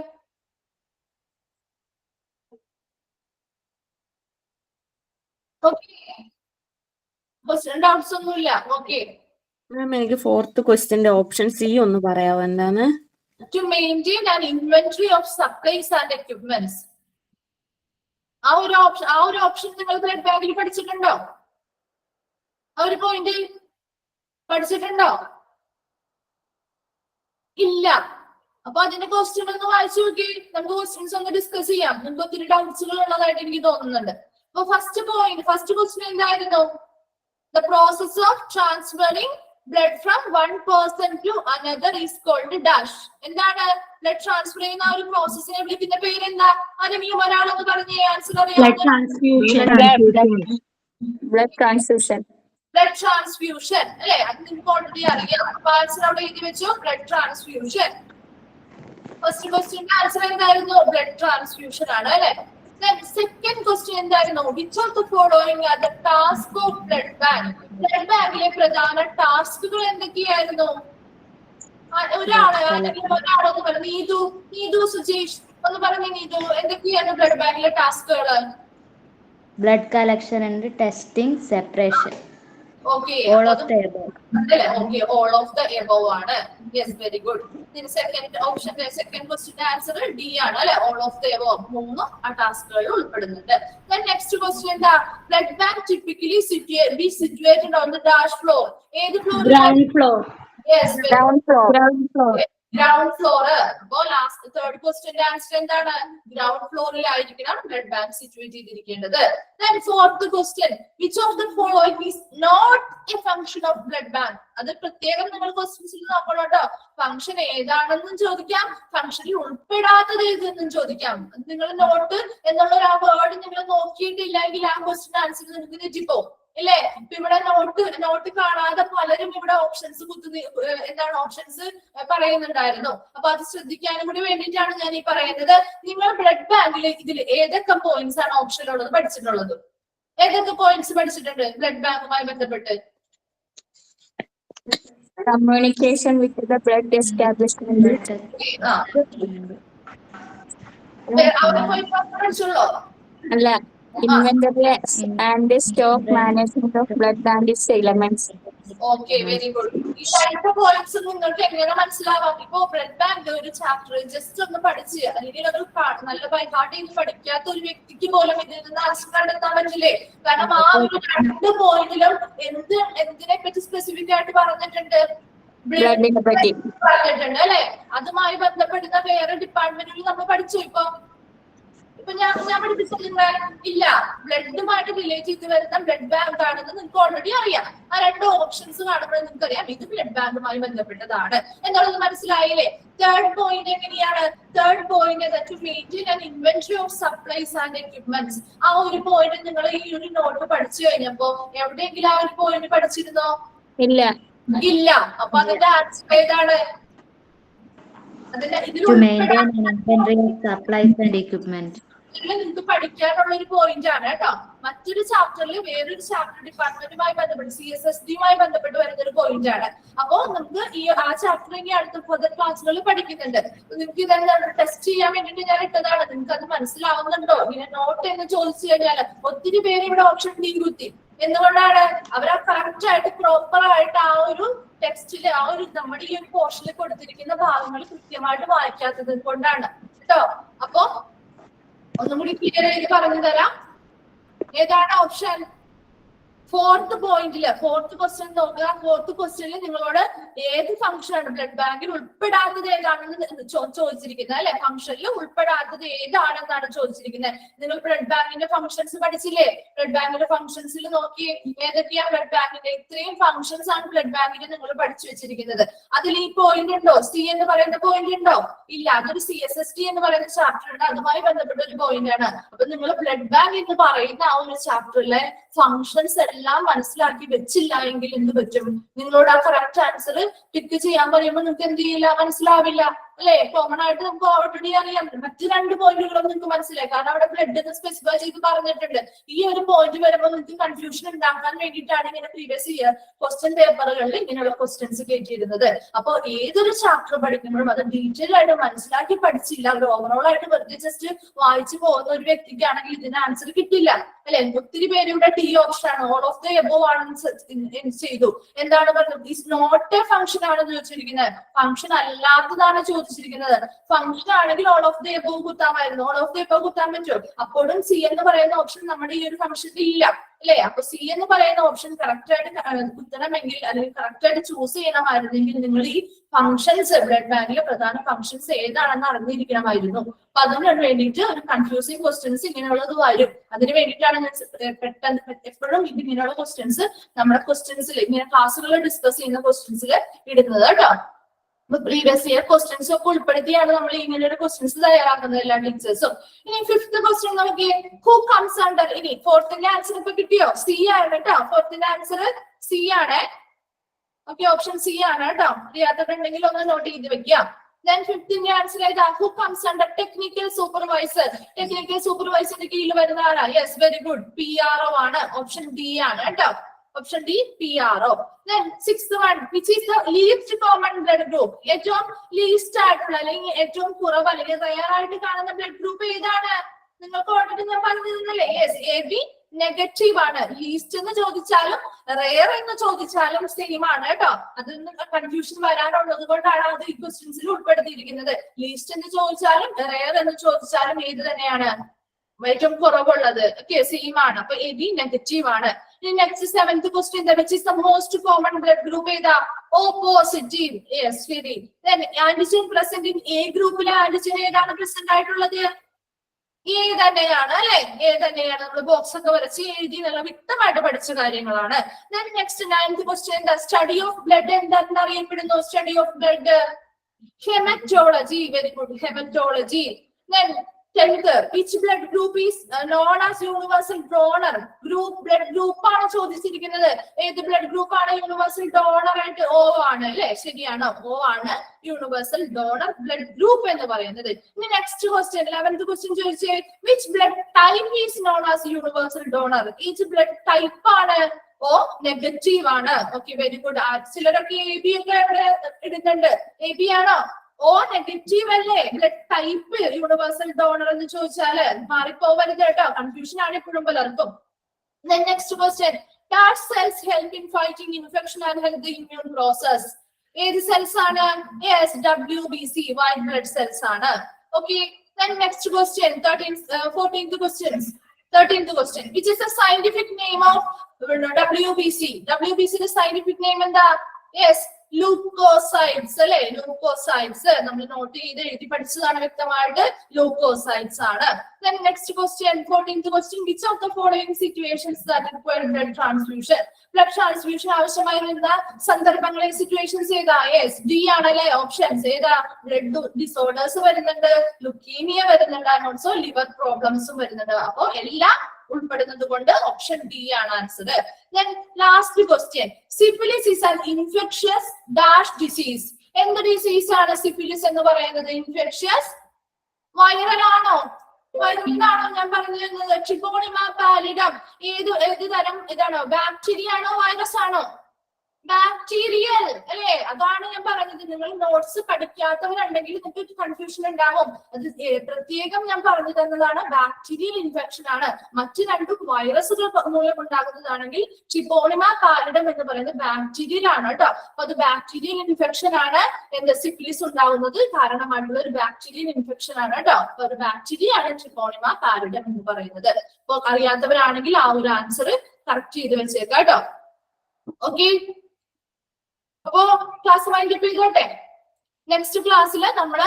ഡൗട്ട്സ് ഒന്നുമില്ല? ഓക്കെ മാം, എനിക്ക് ഫോർത്ത് ക്വസ്റ്റ്യന്റെ ഓപ്ഷൻ സി ഒന്ന് പറയാമോ എന്താണ്? To maintain an inventory of supplies and equipments. ആ ഒരു ഓപ്ഷൻ നിങ്ങൾ ബ്ലഡ് ബാങ്കിൽ പഠിച്ചിട്ടുണ്ടോ? ആ ഒരു പോയിന്റ് പഠിച്ചിട്ടുണ്ടോ? ഇല്ല. അപ്പൊ അതിന്റെ ക്വസ്റ്റ്യൻ ഒന്ന് വായിച്ചു നോക്കി. നമുക്ക് ക്വസ്റ്റ്യൻസ് ഒന്ന് ഡിസ്കസ് ചെയ്യാം. നിങ്ങൾക്ക് ഒത്തിരി ഡൗട്ട്സുകൾ ഉള്ളതായിട്ട് എനിക്ക് തോന്നുന്നുണ്ട്. അപ്പൊ ഫസ്റ്റ് ക്വസ്റ്റ്യൻ എന്തായിരുന്നു? The process of transferring blood from one person to another is called dash. എന്താണ് ബ്ലഡ് ട്രാൻസ്ഫർ ചെയ്യുന്ന ആ ഒരു പ്രോസസ്സിനെ വിളിക്കുന്ന പേര് എന്താ? ആരെങ്കിലും ഒരാളൊന്ന് പറഞ്ഞേ. ആൻസർ അറിയാം. blood transfusion. ബ്ലഡ് ട്രാൻസ്ഫ്യൂഷൻ അല്ലെ? അത് നിങ്ങൾക്ക് ഓൾറെഡി അറിയാം. അപ്പൊ ആൻസർ അവിടെ എഴുതി വെച്ചു, ബ്ലഡ് ട്രാൻസ്ഫ്യൂഷൻ. ഫസ്റ്റ് ക്വസ്റ്റ്യന്റെ ആൻസർ എന്തായിരുന്നു? ബ്ലഡ് ട്രാൻസ്ഫ്യൂഷൻ ആണ് അല്ലെ? സെക്കൻഡ് ക്വസ്റ്റ്യൻ എന്തായിരുന്നു? Which of the following are the task of blood bank? Blood ബാങ്കിലെ പ്രധാന ടാസ്കുകൾ എന്തൊക്കെയായിരുന്നു? ഒരാളൊന്ന് പറഞ്ഞു. നീതു സുജേഷ് ഒന്ന് പറഞ്ഞു. നീതു, എന്തൊക്കെയാണ് ബ്ലഡ് ബാങ്കിലെ ടാസ്കുകൾ? blood collection and testing, separation. Okay, all of the above. Okay, all of the above ആണ്. Yes, very good. Second option, second ക്വസ്റ്റ്യന്റെ ആൻസർ ഡി ആണ് അല്ലെ? all of the above. 3 ആ ടാസ്കുകളിൽ ഉൾപ്പെടുന്നുണ്ട്. Then next question എന്താ? blood bank typically be situated on the dash floor. ഏത് floor? Ground floor. Yes, Ground floor. Ground floor. അപ്പോ ലാസ്റ്റ് തേർഡ് ക്വസ്റ്റ്യന്റെ ആൻസർ എന്താണ്? ഗ്രൗണ്ട് ഫ്ലോറിലായിരിക്കണം ബ്ലഡ് ബാങ്ക് സിറ്റുവേറ്റ് ചെയ്തിരിക്കേണ്ടത്. Then fourth question, which of the following is not a function of blood bank? അത് പ്രത്യേകം നിങ്ങൾ ക്വസ്റ്റ്യൻസിൽ നോക്കണം കേട്ടോ. ഫംഗ്ഷൻ ഏതാണെന്നും ചോദിക്കാം, ഫംഗ്ഷനിൽ ഉൾപ്പെടാത്തത് ഏതെന്നും ചോദിക്കാം. നിങ്ങൾ നോട്ട് എന്നുള്ള ആ വേർഡ് നിങ്ങൾ നോക്കിയിട്ടില്ലെങ്കിൽ ആ ക്വസ്റ്റ്യൻ ആൻസർ നിങ്ങൾക്ക് തെറ്റിപ്പോകും അല്ലേ? ഇപ്പൊ ഇവിടെ നോട്ട് കാണാതെ പലരും ഇവിടെ ഓപ്ഷൻസ് എന്താണ് ഓപ്ഷൻസ് പറയുന്നുണ്ടായിരുന്നു. അപ്പൊ അത് ശ്രദ്ധിക്കാനും കൂടി വേണ്ടിയിട്ടാണ് ഞാൻ ഈ പറയുന്നത്. നിങ്ങൾ ബ്ലഡ് ബാങ്കിൽ ഇതിൽ ഏതൊക്കെ പോയിന്റ്സ് ആണ് ഓപ്ഷനിലുള്ളത് പഠിച്ചിട്ടുള്ളത്? ഏതൊക്കെ പോയിന്റ്സ് പഠിച്ചിട്ടുണ്ട് ബ്ലഡ് ബാങ്കുമായി ബന്ധപ്പെട്ട്? Communication with the blood establishment. പഠിച്ചുള്ളോ? അല്ല, inventory and stock management of blood bank elements. Okay, very good. ഈ രണ്ട് പോയിന്റ്സ് നിങ്ങൾക്ക് എങ്ങനെ മനസ്സിലാവാം? ഇപ്പോ ബ്ലഡ് ബാങ്ക് ഒരു ചാപ്റ്റർ ജസ്റ്റ് ഒന്ന് പഠിച്ച് അല്ലെങ്കിൽ അത് നല്ല ബൈഹാർട്ട് ചെയ്ത് പഠിക്കാത്ത ഒരു വ്യക്തിക്ക് പോലും ഇതിൽ നിന്ന് ആൻസർ കണ്ടെത്താൻ പറ്റില്ലേ? കാരണം ആ ഒരു രണ്ട് പോയിന്റിലും എന്തിനെ പറ്റി സ്പെസിഫിക് ആയിട്ട് പറഞ്ഞിട്ടുണ്ട്? ബ്ലഡിനെ പറ്റി പറഞ്ഞിട്ടുണ്ട് അല്ലെ? അതുമായി ബന്ധപ്പെടുന്ന വേറെ ഡിപ്പാർട്ട്മെന്റിൽ നമ്മൾ പഠിച്ചു. ഇപ്പൊ ഞാൻ പഠിപ്പിച്ചില്ല ഇല്ല. ബ്ലഡുമായിട്ട് റിലേറ്റ് ചെയ്ത് വരുന്ന ബ്ലഡ് ബാങ്ക് ആണെന്ന് നിങ്ങൾക്ക് ഓൾറെഡി അറിയാം. ആ രണ്ട് ഓപ്ഷൻസ് കാണുമ്പോൾ നിങ്ങൾക്ക് അറിയാം ഇത് ബ്ലഡ് ബാങ്കുമായി ബന്ധപ്പെട്ടതാണ് എന്നുള്ളത് മനസ്സിലായില്ലേ? തേർഡ് പോയിന്റ് എങ്ങനെയാണ്? Third point two maintain an inventory of supplies and equipments. ആ ഒരു പോയിന്റ് നിങ്ങൾ ഈ ഒരു നോട്ട് പഠിച്ചു കഴിഞ്ഞപ്പോ എവിടെയെങ്കിലും ആ ഒരു പോയിന്റ് പഠിച്ചിരുന്നോ? ഇല്ല. അപ്പൊ അതിന്റെ ആൻസർ ഏതാണ്? To maintain an inventory of supplies and equipment. നിങ്ങൾക്ക് പഠിക്കാനുള്ള ഒരു പോയിന്റ് ആണ് കേട്ടോ. മറ്റൊരു ചാപ്റ്ററിൽ വേറൊരു ചാപ്റ്റർ ഡിപ്പാർട്ട്മെന്റുമായി ബന്ധപ്പെട്ട് CSSD-യുമായി ബന്ധപ്പെട്ട് വരുന്ന ഒരു പോയിന്റ് ആണ്. അപ്പോ നമുക്ക് ആ ചാപ്റ്റർ ഇനി അടുത്ത ഫർദർ ക്ലാസ്സുകളിൽ പഠിക്കുന്നുണ്ട്. നിങ്ങൾക്ക് ഇതെന്താണ് ടെസ്റ്റ് ചെയ്യാൻ വേണ്ടിട്ട് ഞാൻ ഇട്ടതാണ്. നിങ്ങൾക്ക് അത് മനസ്സിലാവുന്നുണ്ടോ? ഇങ്ങനെ നോട്ട് എന്ന് ചോദിച്ചു കഴിഞ്ഞാൽ ഒത്തിരി പേര് ഇവിടെ ഓപ്ഷൻ ഡി കുത്തി. എന്തുകൊണ്ടാണ്? അവരാ കറക്റ്റ് ആയിട്ട് പ്രോപ്പർ ആയിട്ട് ആ ഒരു ടെക്സ്റ്റില് ആ ഒരു നമ്മുടെ ഈ ഒരു പോർഷനിൽ കൊടുത്തിരിക്കുന്ന ഭാഗങ്ങൾ കൃത്യമായിട്ട് വായിക്കാത്തത് കൊണ്ടാണ് കേട്ടോ. അപ്പൊ ഒന്നും കൂടി ക്ലിയർ ചെയ്ത് പറഞ്ഞു തരാം. ഏതാണ് ഓപ്ഷൻ? ഫോർത്ത് പോയിന്റില് ഫോർത്ത് ക്വസ്റ്റ്യൻ നോക്കുക. ഫോർത്ത് ക്വസ്റ്റ്യനിൽ നിങ്ങളോട് ഏത് ഫംഗ്ഷൻ ആണ് ബ്ലഡ് ബാങ്കിൽ ഉൾപ്പെടാത്തത് ഏതാണെന്ന് ചോദിച്ചിരിക്കുന്നത് അല്ലെ? ഫംഗ്ഷനിൽ ഉൾപ്പെടാത്തത് ഏതാണെന്നാണ് ചോദിച്ചിരിക്കുന്നത്. നിങ്ങൾ ബ്ലഡ് ബാങ്കിന്റെ ഫംഗ്ഷൻസ് പഠിച്ചില്ലേ? ബ്ലഡ് ബാങ്കിന്റെ ഫംഗ്ഷൻസിൽ നോക്കി ഏതൊക്കെയാ ബ്ലഡ് ബാങ്കിന്റെ ഇത്രയും ഫംഗ്ഷൻസ് ആണ് ബ്ലഡ് ബാങ്കിന് നിങ്ങൾ പഠിച്ചു വെച്ചിരിക്കുന്നത്. അതിൽ ഈ പോയിന്റ് ഉണ്ടോ? സി എന്ന് പറയുന്ന പോയിന്റ് ഉണ്ടോ? ഇല്ല. അതൊരു CSSD എന്ന് പറയുന്ന ചാപ്റ്റർ ഉണ്ട്. അതുമായി ബന്ധപ്പെട്ട ഒരു പോയിന്റ് ആണ്. അപ്പൊ നിങ്ങൾ ബ്ലഡ് ബാങ്ക് എന്ന് പറയുന്ന ആ ഒരു ചാപ്റ്ററിലെ ഫംഗ്ഷൻസ് എല്ലാം മനസ്സിലാക്കി വെച്ചില്ല എങ്കിൽ എന്ത് പറ്റും? നിങ്ങളോട് ആ കറക്റ്റ് ആൻസർ പിക്ക് ചെയ്യാൻ പറയുമ്പോൾ നിങ്ങൾക്ക് എന്ത് ചെയ്യില്ല? മനസ്സിലാവില്ല അല്ലെ? കോമൺ ആയിട്ട് നമുക്ക് ഓൾറെഡി അറിയാം. മറ്റു രണ്ട് പോയിന്റുകളും നിങ്ങൾക്ക് മനസ്സിലായി. കാരണം അവിടെ ബ്ലഡ് എന്ന് സ്പെസിഫൈ ചെയ്ത് പറഞ്ഞിട്ടുണ്ട്. ഈ ഒരു പോയിന്റ് വരുമ്പോൾ നിങ്ങൾക്ക് കൺഫ്യൂഷൻ ഉണ്ടാക്കാൻ വേണ്ടിയിട്ടാണ് ഇങ്ങനെ പ്രീവിയസ് ഇയർ ക്വസ്റ്റ്യൻ പേപ്പറുകളിൽ ഇങ്ങനെയുള്ള ക്വസ്റ്റ്യൻസ് കയറ്റിയിരുന്നത്. അപ്പൊ ഏതൊരു ചാപ്റ്റർ പഠിക്കുമ്പോഴും അത് ഡീറ്റെയിൽ ആയിട്ട് മനസ്സിലാക്കി പഠിച്ചില്ല, ഓവറോൾ ആയിട്ട് വെറുതെ ജസ്റ്റ് വായിച്ചു പോകുന്ന ഒരു വ്യക്തിക്കാണെങ്കിൽ ഇതിന് ആൻസർ കിട്ടില്ല അല്ലെ? ഒത്തിരി പേര് ഇവിടെ ഡി ഓപ്ഷൻ ആണ്, ഓൾ ഓഫ് ദ എബോവ് ആണെന്ന് ചെയ്തു. എന്താണ് പറഞ്ഞത്? ഇസ് നോട്ട് എ ഫംഗ്ഷൻ ആണ് ചോദിച്ചിരിക്കുന്നത്. ഫംഗ്ഷൻ അല്ലാത്തതാണ് ചോദിച്ചിരിക്കുന്നത്. ചോദിച്ചിരിക്കുന്നത്. ഫംഗ്ഷൻ ആണെങ്കിൽ ഓൾ ഓഫ് ദി എബോവ് കുത്താമായിരുന്നു. ഓൾ ഓഫ് ദി എബോവ് കുത്താൻ പറ്റുമോ? അപ്പോഴും സി എന്ന് പറയുന്ന ഓപ്ഷൻ നമ്മുടെ ഈ ഒരു ഫംഗ്ഷനിൽ ഇല്ല അല്ലെ? അപ്പൊ സി എന്ന് പറയുന്ന ഓപ്ഷൻ കറക്റ്റ് ആയിട്ട് കുത്തണമെങ്കിൽ അല്ലെങ്കിൽ കറക്റ്റ് ആയിട്ട് ചൂസ് ചെയ്യണമായിരുന്നെങ്കിൽ നിങ്ങൾ ഈ ഫംഗ്ഷൻസ് ബ്ലഡ് ബാങ്കിലെ പ്രധാന ഫംഗ്ഷൻസ് ഏതാണെന്ന് അറിഞ്ഞിരിക്കണമായിരുന്നു. അപ്പൊ അതിന് വേണ്ടിയിട്ട് ഒരു കൺഫ്യൂസിങ് ക്വസ്റ്റ്യൻസ് ഇങ്ങനെയുള്ളത് വരും. അതിന് വേണ്ടിയിട്ടാണ് ഞാൻ പെട്ടെന്ന് എപ്പോഴും ഇങ്ങനെയുള്ള ക്വസ്റ്റ്യൻസ് നമ്മുടെ ക്വസ്റ്റ്യൻസിൽ ഇങ്ങനെ ക്ലാസ്സുകൾ ഡിസ്കസ് ചെയ്യുന്ന ക്വസ്റ്റ്യൻസിൽ ഇടുന്നത് കേട്ടോ. പ്രീവിയസ് ഇയർ ക്വസ്റ്റ്യൻസ് ഒക്കെ ഉൾപ്പെടുത്തിയാണ് നമ്മൾ ഇങ്ങനെ ഒരു ക്വസ്റ്റ്യൻസ് തയ്യാറാക്കുന്നത് എല്ലാ ടീച്ചേഴ്സും. ഇനി ഫിഫ്ത്ത് ക്വസ്റ്റ്യൻ നോക്കിയേ, ഹു കംസ് അണ്ടർ. ഇനി ഫോർത്തിന്റെ ആൻസർ ഇപ്പൊ കിട്ടിയോ? സി ആണ് കേട്ടോ. ഫോർത്തിന്റെ ആൻസർ സി ആണ്. ഓക്കെ, ഓപ്ഷൻ സി ആണ് കേട്ടോ. അറിയാത്തവരുണ്ടെങ്കിൽ ഒന്ന് നോട്ട് ചെയ്ത് വെക്കാം. Then ഫിഫ്ത്തിന്റെ ആൻസർ ഏതാ? Who comes under technical supervisor. ടെക്നിക്കൽ സൂപ്പർവൈസറിന്റെ കീഴിൽ വരുന്ന ആരാ? യെസ്, വെരി ഗുഡ്, PRO ആണ്. ഓപ്ഷൻ ഡി ആണ് കേട്ടോ. Option D, PRO. Then sixth one, which is the least common blood group. ഏറ്റവും ലീസ്റ്റ് ആയിട്ടുള്ള അല്ലെങ്കിൽ ഏറ്റവും കുറവ് അല്ലെങ്കിൽ റയർ ആയിട്ട് കാണുന്ന ബ്ലഡ് ഗ്രൂപ്പ് ഏതാണ്? നിങ്ങൾക്ക് ഓൾറെഡി ഞാൻ പറഞ്ഞിരുന്നല്ലേ? യെസ്, AB നെഗറ്റീവ് ആണ്. ലീസ്റ്റ് എന്ന് ചോദിച്ചാലും റെയർ എന്ന് ചോദിച്ചാലും സെയിം ആണ് കേട്ടോ. അതൊന്നും കൺഫ്യൂഷൻ വരാനുള്ളത് കൊണ്ടാണ് അത് ഈ ക്വസ്റ്റ്യൻസിൽ ഉൾപ്പെടുത്തിയിരിക്കുന്നത്. ലീസ്റ്റ് എന്ന് ചോദിച്ചാലും റെയർ എന്ന് ചോദിച്ചാലും ഏത് തന്നെയാണ് ഏറ്റവും കുറവുള്ളത്? ഓക്കെ, സെയിം ആണ്. അപ്പൊ AB നെഗറ്റീവ് ആണ്. Next seventh question, which is the most common blood group ഏതാ? O positive. യെസ്, ശരി. Then antigen present in A ഗ്രൂപ്പിലെ ആന്റിജൻ ഏതാണ് പ്രസന്റ് ആയിട്ടുള്ളത്? A തന്നെയാണ് അല്ലെ? A തന്നെയാണ്. നമ്മൾ ബോക്സ് ഒക്കെ വരച്ച് എഴുതി നല്ല വ്യക്തമായിട്ട് പഠിച്ച കാര്യങ്ങളാണ്. Then next ninth question, the study of blood എന്താണെന്ന് അറിയപ്പെടുന്നു? Study of blood, haematology. Very good, haematology. Then 10th, which blood group is known as universal donor? Group blood group ആണ് ചോദിച്ചിരിക്കുന്നത്. ഏത് ബ്ലഡ് ഗ്രൂപ്പ് ആണ് യൂണിവേഴ്സൽ ഡോണർ ആയിട്ട്? O ആണ് അല്ലെ? ശരിയാണ്, O ആണ് യൂണിവേഴ്സൽ ഡോണർ ബ്ലഡ് ഗ്രൂപ്പ് എന്ന് പറയുന്നത്. ഇനി നെക്സ്റ്റ് ക്വസ്റ്റ്യൻ 11th ക്വസ്റ്റ്യൻ ചോദിച്ചേ, which blood type is known as universal donor? ഏത് ബ്ലഡ് ടൈപ്പ് ആണ്? O നെഗറ്റീവ് ആണ്. Okay, very good. ചിലരൊക്കെ AB ഒക്കെ ഇവിടെ ഇടുന്നുണ്ട്. AB ആണോ? O നെഗറ്റീവ് അല്ലേ? ബ്ലഡ് ടൈപ്പ് യൂണിവേഴ്സൽ ഡോണർ എന്ന് ചോദിച്ചാല് മാറിപ്പോവരുത് കേട്ടോ. കൺഫ്യൂഷൻ ആണ് ഇപ്പോഴും പലർക്കും. Then next question, that cells help in fighting infection and help the immune process. ഏത് സെൽസ് ആണ്? Yes, WBC, white blood cells ആണ്. Okay, then next question, 14th question, which is the scientific name of WBC? WBC ന്റെ scientific name എന്താ? Yes, ലൂക്കോസൈഡ്സ് അല്ലെ? ലൂക്കോസൈഡ്സ് നമ്മൾ നോട്ട് ചെയ്ത് എഴുതി പഠിച്ചതാണ് വ്യക്തമായിട്ട്. ലൂക്കോസൈഡ്സ് ആണ്. Then next question, 14th question, which of the following situations that require blood transfusion? Blood transfusion ആവശ്യമായി വരുന്ന സന്ദർഭങ്ങളിൽ സിറ്റുവേഷൻസ് ഏതാ? യെസ്, ഡി ആണല്ലേ ഓപ്ഷൻസ്. ഏതാ? ബ്ലഡ് ഡിസോർഡേഴ്സ് വരുന്നുണ്ട്, ലുക്കീമിയ വരുന്നുണ്ട്, ആൻഡ് ഓൾസോ ലിവർ പ്രോബ്ലംസും വരുന്നുണ്ട്. അപ്പോ എല്ലാം ഉൾപ്പെടുന്നത് കൊണ്ട് ഓപ്ഷൻ ഡി ആണ് answer. Then last question, syphilis is an infectious dash disease. എന്ത് ഡിസീസ് ആണ് സിഫിലിസ് എന്ന് പറയുന്നത്? ഇൻഫെക്ഷ്യസ് വൈറൽ ആണോ? വൈറലാണോ? ഞാൻ പറഞ്ഞു തരുന്നത് ട്രിക്കോണിമ പാലിഡം. ഏത് തരം ഇതാണോ? ബാക്ടീരിയ ആണോ വൈറസ് ആണോ? ബാക്ടീരിയൽ അല്ലെ? അതാണ് ഞാൻ പറഞ്ഞത്. നിങ്ങൾ നോട്ട്സ് പഠിക്കാത്തവരുണ്ടെങ്കിൽ നിങ്ങൾക്ക് കൺഫ്യൂഷൻ ഉണ്ടാവും. അത് പ്രത്യേകം ഞാൻ പറഞ്ഞു തന്നതാണ്. ബാക്ടീരിയൽ ഇൻഫെക്ഷൻ ആണ്. മറ്റു രണ്ടും വൈറസുകൾ മൂലം ഉണ്ടാകുന്നതാണെങ്കിൽ ട്രിക്കോണിമ പാലിഡം എന്ന് പറയുന്നത് ബാക്ടീരിയൽ ആണ് കേട്ടോ. അപ്പൊ അത് ബാക്ടീരിയൽ ഇൻഫെക്ഷൻ ആണ്. എന്ത് സിഫിലിസ് ഉണ്ടാകുന്നത് കാരണമായിട്ടുള്ള ഒരു ബാക്ടീരിയൽ ഇൻഫെക്ഷൻ ആണ് കേട്ടോ. അപ്പൊ ഒരു ബാക്ടീരിയ ആണ് ട്രിക്കോണിമ പാലിഡം എന്ന് പറയുന്നത്. അപ്പൊ അറിയാത്തവരാണെങ്കിൽ ആ ഒരു ആൻസർ കറക്റ്റ് ചെയ്ത് വെച്ചേക്കാം കേട്ടോ. ഓക്കെ, അപ്പോ ക്ലാസ് വൈൻഡ് അപ്പ് ചെയ്തോട്ടെ. നെക്സ്റ്റ് ക്ലാസ്സിൽ നമ്മള്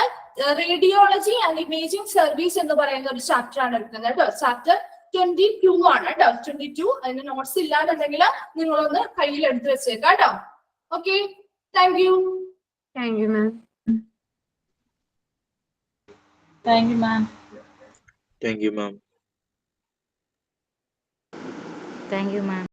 റേഡിയോളജി ആൻഡ് ഇമേജിംഗ് സർവീസ് എന്ന് പറയുന്ന ഒരു ചാപ്റ്റർ ആണ് എടുക്കുന്നത് കേട്ടോ. ചാപ്റ്റർ 22 ആണ് കേട്ടോ. 22. അതിന് നോട്ട്സ് ഇല്ലാന്നുണ്ടെങ്കിൽ നിങ്ങളൊന്ന് കയ്യിൽ എടുത്ത് വെച്ചേക്കാം കേട്ടോ. Okay, thank you. Thank you ma'am. Thank you ma'am. Thank you, ma'am. Thank you, ma'am.